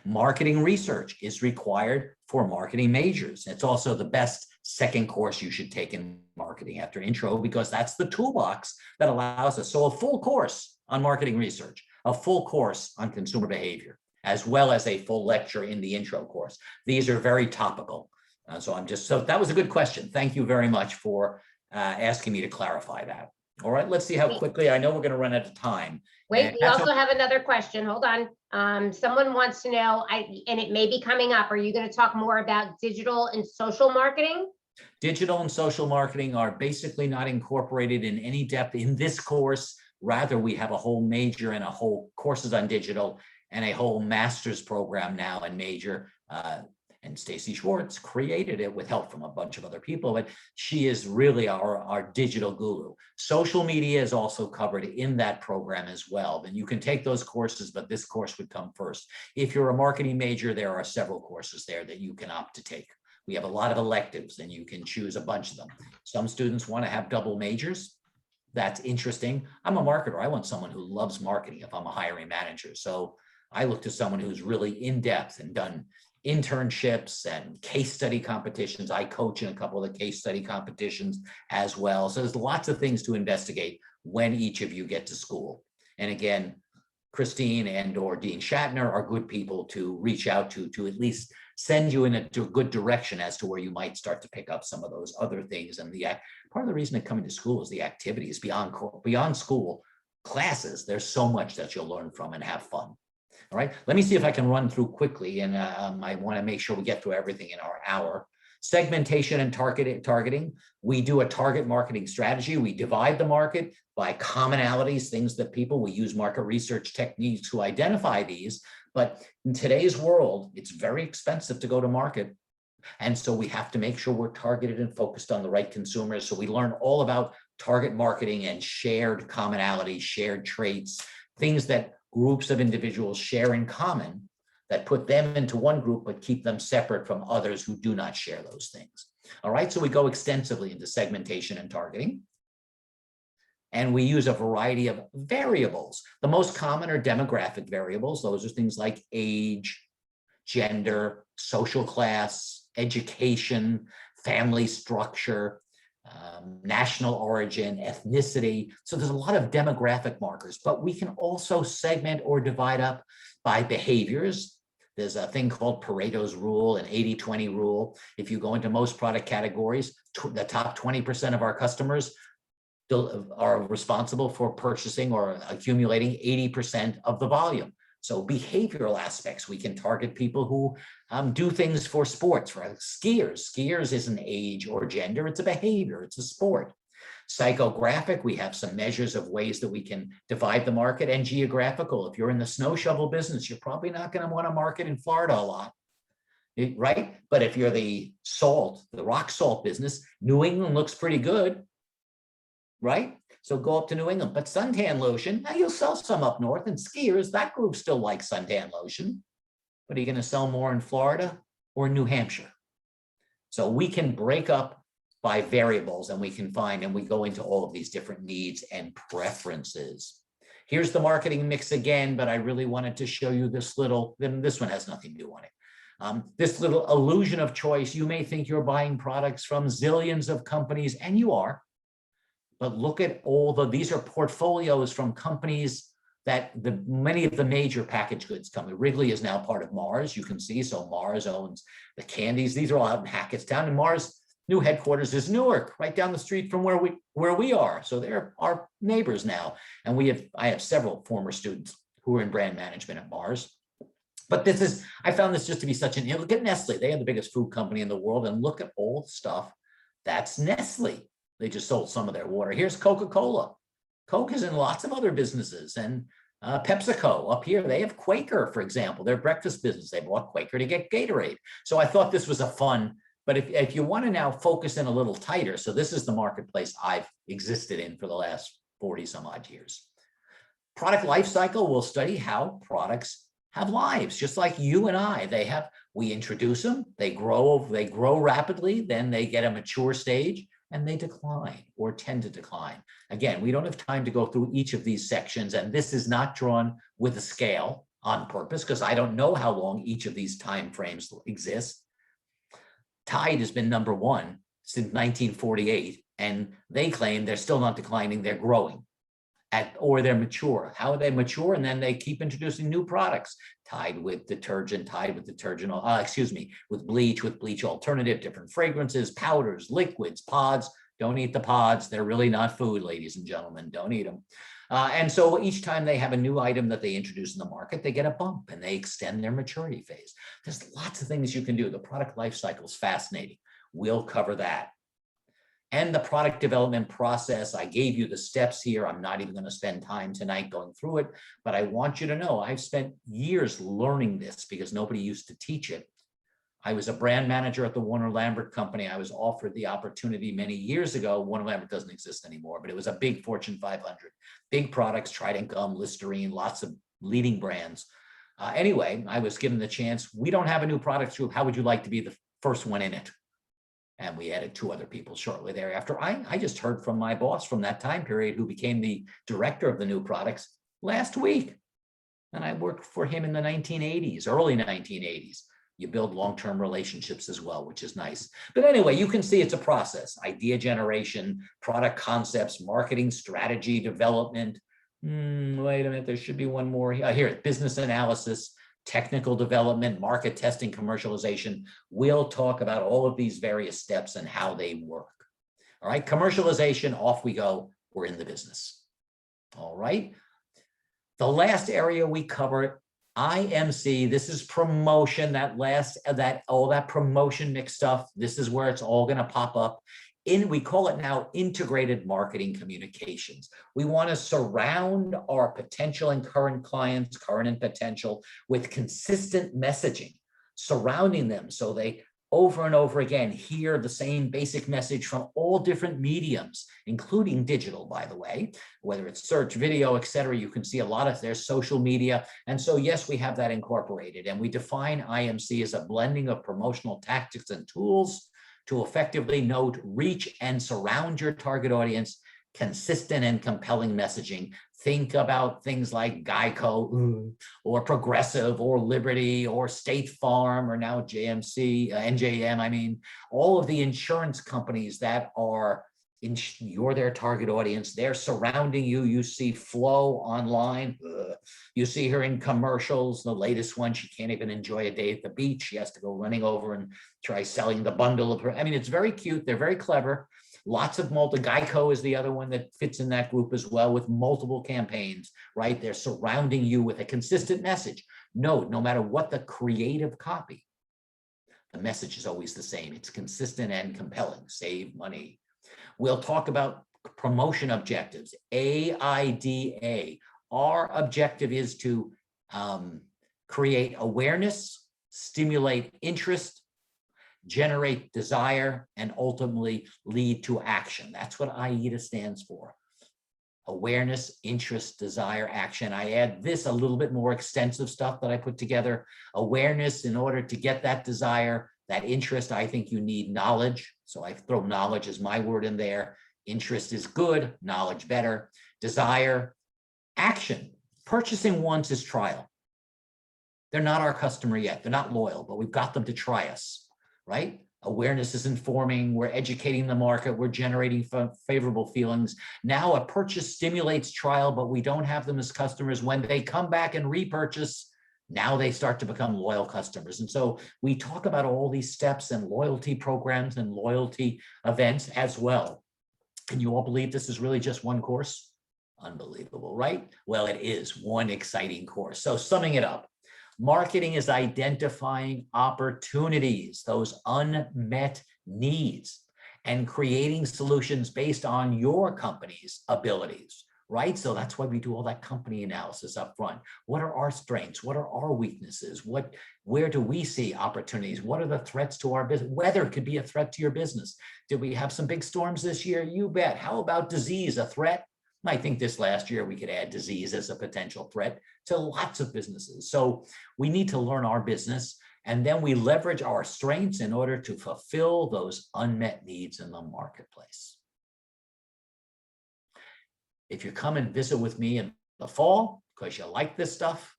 Marketing research is required for marketing majors. It's also the best second course you should take in marketing after intro, because that's the toolbox that allows us. So a full course on marketing research, a full course on consumer behavior, as well as a full lecture in the intro course. These are very topical. So that was a good question. Thank you very much for asking me to clarify that. All right, let's see how quickly. I know we're going to run out of time. Wait, And we that's also have another question. Hold on. Someone wants to know, and it may be coming up, are you going to talk more about digital and social marketing? Digital and social marketing are basically not incorporated in any depth in this course. Rather, we have a whole major and a whole courses on digital and a whole master's program now and major. And Stacy Schwartz created it with help from a bunch of other people, but she is really our digital guru. Social media is also covered in that program as well. And you can take those courses, but this course would come first. If you're a marketing major, there are several courses there that you can opt to take. We have a lot of electives and you can choose a bunch of them. Some students want to have double majors. That's interesting. I'm a marketer. I want someone who loves marketing if I'm a hiring manager. So I look to someone who's really in depth and done internships and case study competitions. I coach in a couple of the case study competitions as well. So there's lots of things to investigate when each of you get to school. And again, Christine and or Dean Shatner are good people to reach out to at least send you in a good direction as to where you might start to pick up some of those other things. And part of the reason that coming to school is the activities beyond school classes. There's so much that you'll learn from and have fun. All right, let me see if I can run through quickly, and I want to make sure we get through everything in our hour. Segmentation and targeting. We do a target marketing strategy. We divide the market by commonalities, things that we use market research techniques to identify these. But in today's world, it's very expensive to go to market. And so we have to make sure we're targeted and focused on the right consumers. So we learn all about target marketing and shared commonalities, shared traits, things that groups of individuals share in common that put them into one group, but keep them separate from others who do not share those things. All right, so we go extensively into segmentation and targeting. And we use a variety of variables. The most common are demographic variables. Those are things like age, gender, social class, education, family structure, national origin, ethnicity. So there's a lot of demographic markers, but we can also segment or divide up by behaviors. There's a thing called Pareto's rule, an 80-20 rule. If you go into most product categories, the top 20% of our customers are responsible for purchasing or accumulating 80% of the volume. So behavioral aspects, we can target people who do things for sports, for skiers. Skiers isn't age or gender, it's a behavior, it's a sport. Psychographic, we have some measures of ways that we can divide the market, and geographical. If you're in the snow shovel business, you're probably not going to want to market in Florida a lot, right? But if you're the rock salt business, New England looks pretty good, right? So go up to New England, but suntan lotion, now you'll sell some up north, and skiers, that group still likes suntan lotion, but are you going to sell more in Florida or New Hampshire? So we can break up by variables, and we can find, and we go into all of these different needs and preferences. Here's the marketing mix again, but I really wanted to show you this this one has nothing to do on it. This little illusion of choice. You may think you're buying products from zillions of companies, and you are. But look at these are portfolios from companies that many of the major packaged goods companies. Wrigley is now part of Mars, you can see. So Mars owns the candies. These are all out in Hackettstown, and Mars' new headquarters is Newark, right down the street from where we are. So they're our neighbors now. And I have several former students who are in brand management at Mars. But I found this just to be such look at Nestle. They have the biggest food company in the world, and look at all the stuff that's Nestle. They just sold some of their water. Here's Coca-Cola. Coke is in lots of other businesses, and PepsiCo up here, they have Quaker, for example, their breakfast business. They bought Quaker to get Gatorade. So I thought this was a fun, but if you want to now focus in a little tighter, so this is the marketplace I've existed in for the last 40 some odd years. Product life cycle, we'll study how products have lives, just like you and I. We introduce them, they grow rapidly, then they get a mature stage, and they decline or tend to decline. Again, we don't have time to go through each of these sections, and this is not drawn with a scale on purpose because I don't know how long each of these time frames exist. Tide has been number one since 1948, and they claim they're still not declining, they're growing. Or they're mature. How are they mature? And then they keep introducing new products tied with detergent, with bleach alternative, different fragrances, powders, liquids, pods. Don't eat the pods. They're really not food, ladies and gentlemen. Don't eat them. And so each time they have a new item that they introduce in the market, they get a bump and they extend their maturity phase. There's lots of things you can do. The product life cycle is fascinating. We'll cover that. And the product development process. I gave you the steps here. I'm not even going to spend time tonight going through it, but I want you to know I've spent years learning this because nobody used to teach it. I was a brand manager at the Warner Lambert company. I was offered the opportunity many years ago. Warner Lambert doesn't exist anymore, but it was a big Fortune 500, big products, Trident Gum, Listerine, lots of leading brands. Anyway, I was given the chance. We don't have a new products group. How would you like to be the first one in it? And we added 2 other people shortly thereafter. I just heard from my boss from that time period who became the director of the new products last week. And I worked for him in the 1980s, early 1980s. You build long-term relationships as well, which is nice. But anyway, you can see it's a process. Idea generation, product concepts, marketing strategy development. Wait a minute, there should be one more. Here, business analysis, technical development, market testing, commercialization. We'll talk about all of these various steps and how they work. All right, commercialization, off we go. We're in the business. All right. The last area we cover, IMC, this is promotion, all that promotion mixed stuff. This is where it's all going to pop up. We call it now integrated marketing communications. We want to surround our potential and current clients, current and potential, with consistent messaging, surrounding them so they over and over again hear the same basic message from all different mediums, including digital, by the way, whether it's search, video, et cetera. You can see a lot of their social media. And so, yes, we have that incorporated. And we define IMC as a blending of promotional tactics and tools to effectively note, reach, and surround your target audience, consistent and compelling messaging. Think about things like Geico or Progressive or Liberty or State Farm or now NJM, I mean, all of the insurance companies that are, you're their target audience. They're surrounding you. You see Flo online. You see her in commercials. The latest one, she can't even enjoy a day at the beach. She has to go running over and try selling the bundle of her. I mean, it's very cute. They're very clever. Lots of Geico is the other one that fits in that group as well, with multiple campaigns, right? They're surrounding you with a consistent message. No matter what the creative copy, the message is always the same. It's consistent and compelling. Save money. We'll talk about promotion objectives, AIDA. Our objective is to create awareness, stimulate interest, generate desire, and ultimately lead to action. That's what AIDA stands for. Awareness, interest, desire, action. I add this a little bit more extensive stuff that I put together. Awareness, in order to get that desire, that interest, I think you need knowledge. So I throw knowledge as my word in there. Interest is good, knowledge better. Desire, action. Purchasing once is trial. They're not our customer yet. They're not loyal, but we've got them to try us, right? Awareness is informing. We're educating the market. We're generating favorable feelings. Now a purchase stimulates trial, but we don't have them as customers. When they come back and repurchase, now they start to become loyal customers. And so we talk about all these steps and loyalty programs and loyalty events as well. And you all believe this is really just one course? Unbelievable, right? Well, it is one exciting course. So summing it up, marketing is identifying opportunities, those unmet needs, and creating solutions based on your company's abilities, right? So that's why we do all that company analysis up front. What are our strengths? What are our weaknesses? Where do we see opportunities? What are the threats to our business? Weather could be a threat to your business. Did we have some big storms this year? You bet. How about disease, a threat? I think this last year we could add disease as a potential threat to lots of businesses. So we need to learn our business, and then we leverage our strengths in order to fulfill those unmet needs in the marketplace. If you come and visit with me in the fall because you like this stuff,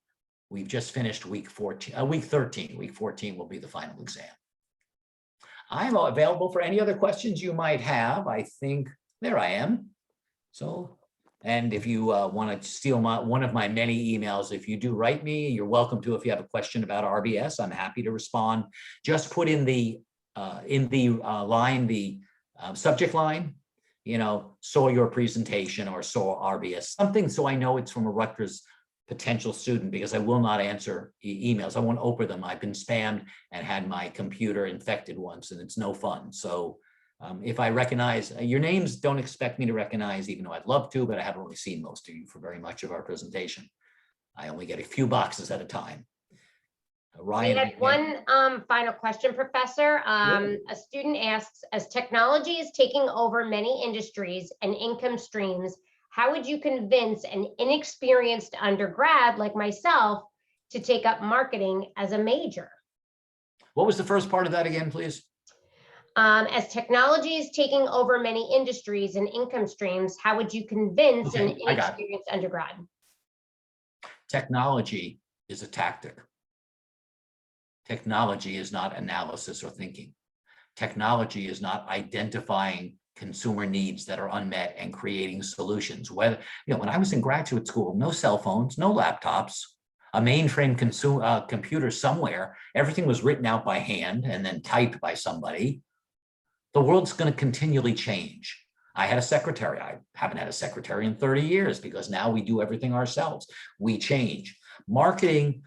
we've just finished week 13. Week 14 will be the final exam. I'm available for any other questions you might have. I think, there I am. So, and if you want to steal one of my many emails, if you do write me, you're welcome to. If you have a question about RBS, I'm happy to respond. Just put in the line, the subject line, saw your presentation or saw RBS, something so I know it's from a Rutgers potential student, because I will not answer emails. I won't open them. I've been spammed and had my computer infected once, and it's no fun. So if I recognize your names, don't expect me to recognize, even though I'd love to, but I haven't really seen most of you for very much of our presentation. I only get a few boxes at a time. Ryan. We had one final question, Professor. A student asks, as technology is taking over many industries and income streams, how would you convince an inexperienced undergrad like myself to take up marketing as a major? What was the first part of that again, please? As technology is taking over many industries and income streams, how would you convince an inexperienced undergrad? Technology is a tactic. Technology is not analysis or thinking. Technology is not identifying consumer needs that are unmet and creating solutions. When I was in graduate school, no cell phones, no laptops, a mainframe computer somewhere, everything was written out by hand and then typed by somebody. The world's going to continually change. I had a secretary. I haven't had a secretary in 30 years because now we do everything ourselves. We change. Marketing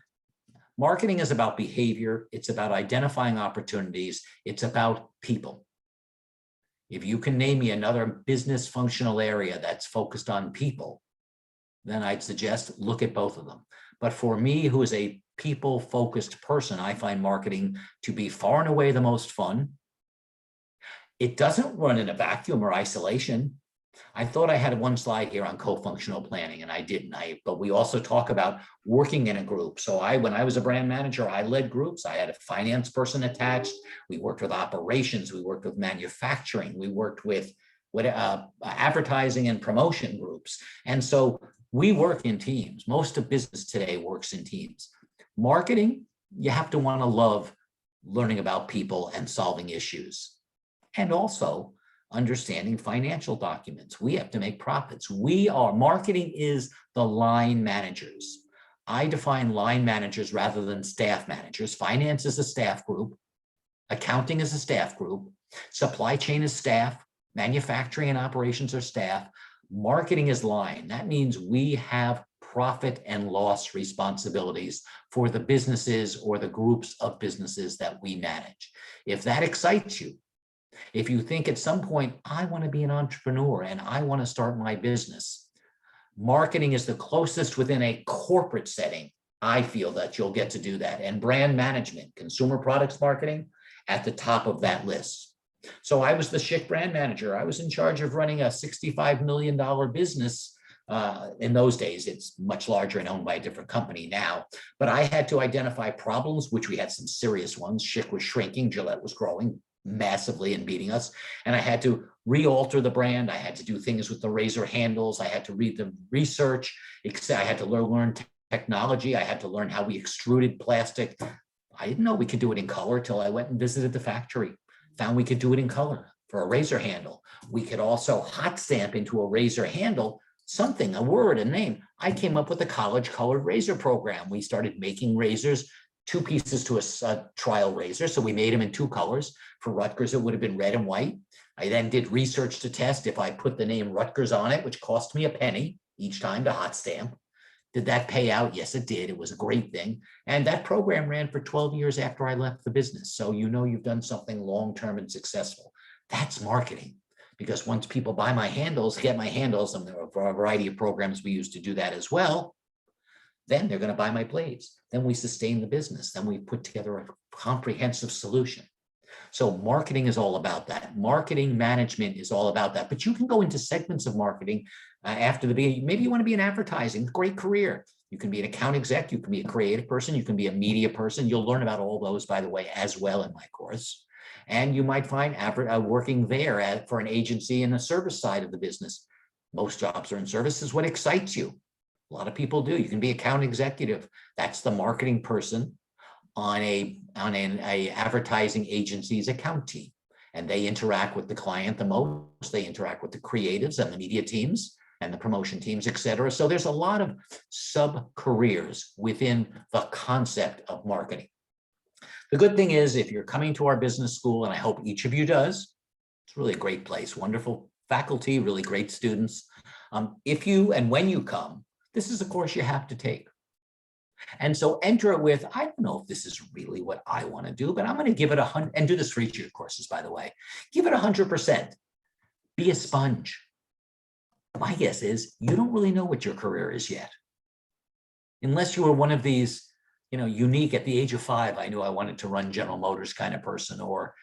is about behavior. It's about identifying opportunities. It's about people. If you can name me another business functional area that's focused on people, then I'd suggest look at both of them. But for me, who is a people-focused person, I find marketing to be far and away the most fun. It doesn't run in a vacuum or isolation. I thought I had one slide here on co-functional planning, and I didn't. But we also talk about working in a group. So when I was a brand manager, I led groups. I had a finance person attached. We worked with operations. We worked with manufacturing. We worked with advertising and promotion groups. And so we work in teams. Most of business today works in teams. Marketing, you have to want to love learning about people and solving issues. And also understanding financial documents. We have to make profits. Marketing is the line managers. I define line managers rather than staff managers. Finance is a staff group. Accounting is a staff group. Supply chain is staff. Manufacturing and operations are staff. Marketing is line. That means we have profit and loss responsibilities for the businesses or the groups of businesses that we manage. If that excites you, if you think at some point, I want to be an entrepreneur and I want to start my business, marketing is the closest within a corporate setting. I feel that you'll get to do that. And brand management, consumer products marketing, at the top of that list. So I was the Schick brand manager. I was in charge of running a $65 million business. In those days, it's much larger and owned by a different company now. But I had to identify problems, which we had some serious ones. Schick was shrinking, Gillette was growing massively and beating us. And I had to re-alter the brand. I had to do things with the razor handles. I had to read the research. I had to learn technology. I had to learn how we extruded plastic. I didn't know we could do it in color till I went and visited the factory. Found we could do it in color for a razor handle. We could also hot stamp into a razor handle something, a word, a name. I came up with a college colored razor program. We started making razors, 2 pieces to a trial razor. So we made them in 2 colors. For Rutgers, it would have been red and white. I then did research to test if I put the name Rutgers on it, which cost me a penny each time to hot stamp. Did that pay out? Yes, it did. It was a great thing. And that program ran for 12 years after I left the business. So you know you've done something long-term and successful. That's marketing. Because once people buy my handles, get my handles, and there are a variety of programs we use to do that as well, then they're going to buy my blades. Then we sustain the business. Then we put together a comprehensive solution. So marketing is all about that. Marketing management is all about that. But you can go into segments of marketing after the beginning. Maybe you want to be in advertising, great career. You can be an account exec. You can be a creative person. You can be a media person. You'll learn about all those, by the way, as well in my course. And you might find working there for an agency in the service side of the business. Most jobs are in service is what excites you. A lot of people do. You can be account executive. That's the marketing person on a advertising agency's account team, and they interact with the client the most. They interact with the creatives and the media teams and the promotion teams, et cetera. So there's a lot of sub-careers within the concept of marketing. The good thing is, if you're coming to our business school, and I hope each of you does, it's really a great place, wonderful faculty, really great students. If you and when you come, this is a course you have to take. And so enter it with, I don't know if this is really what I want to do, but I'm going to give it 100, and do this for each of your courses, by the way. Give it 100%. Be a sponge. My guess is you don't really know what your career is yet. Unless you were one of these, unique at the age of 5, I knew I wanted to run General Motors kind of person, or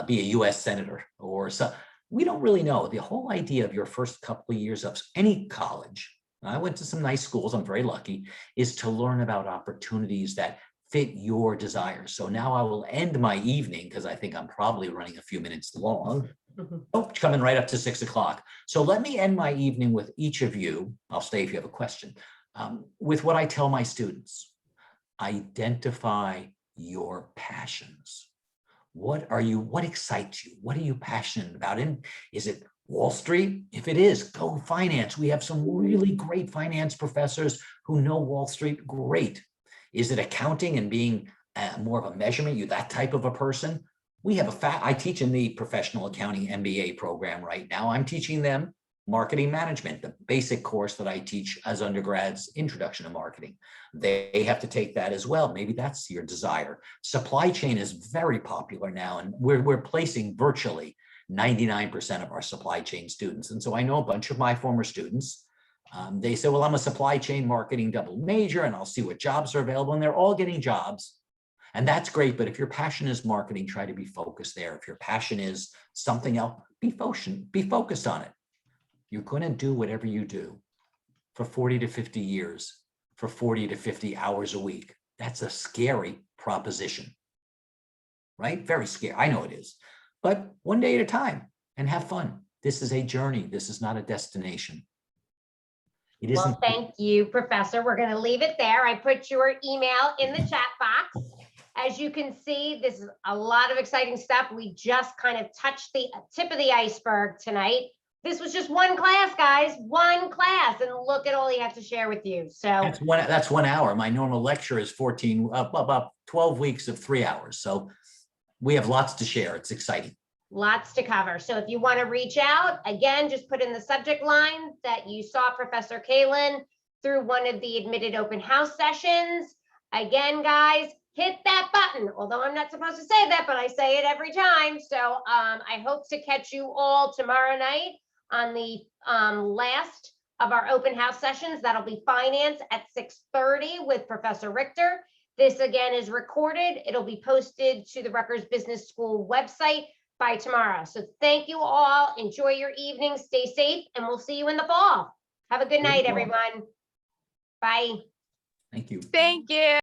be a US senator, or so. We don't really know. The whole idea of your first couple of years of any college, I went to some nice schools, I'm very lucky, is to learn about opportunities that fit your desires. So now I will end my evening, because I think I'm probably running a few minutes long. Oh, coming right up to 6 o'clock. So let me end my evening with each of you. I'll stay if you have a question. With what I tell my students: identify your passions. What excites you? What are you passionate about? And is it Wall Street? If it is, go finance. We have some really great finance professors who know Wall Street great. Is it accounting and being more of a measurement? You that type of a person? We have I teach in the professional accounting MBA program right now. I'm teaching them marketing management, the basic course that I teach as undergrads, Introduction to Marketing. They have to take that as well. Maybe that's your desire. Supply chain is very popular now, and we're placing virtually 99% of our supply chain students. And so I know a bunch of my former students, they say, well, I'm a supply chain marketing double major, and I'll see what jobs are available. And they're all getting jobs. And that's great. But if your passion is marketing, try to be focused there. If your passion is something else, be focused on it. You're going to do whatever you do for 40 to 50 years, for 40 to 50 hours a week. That's a scary proposition, right? Very scary. I know it is. But one day at a time, and have fun. This is a journey. This is not a destination. It isn't. Well, thank you, Professor. We're going to leave it there. I put your email in the chat box. As you can see, this is a lot of exciting stuff. We just kind of touched the tip of the iceberg tonight. This was just one class, guys, one class, and look at all he had to share with you. So that's 1 hour. My normal lecture is 12 weeks of 3 hours. So we have lots to share. It's exciting. Lots to cover. So if you want to reach out, again, just put in the subject line that you saw Professor Kalin through one of the admitted open house sessions. Again, guys, hit that button. Although I'm not supposed to say that, but I say it every time. So I hope to catch you all tomorrow night on the last of our open house sessions. That'll be finance at 6:30 with Professor Richter. This again is recorded. It'll be posted to the Rutgers Business School website by tomorrow. So thank you all. Enjoy your evening. Stay safe, and we'll see you in the fall. Have a good night, everyone. Bye. Thank you. Thank you.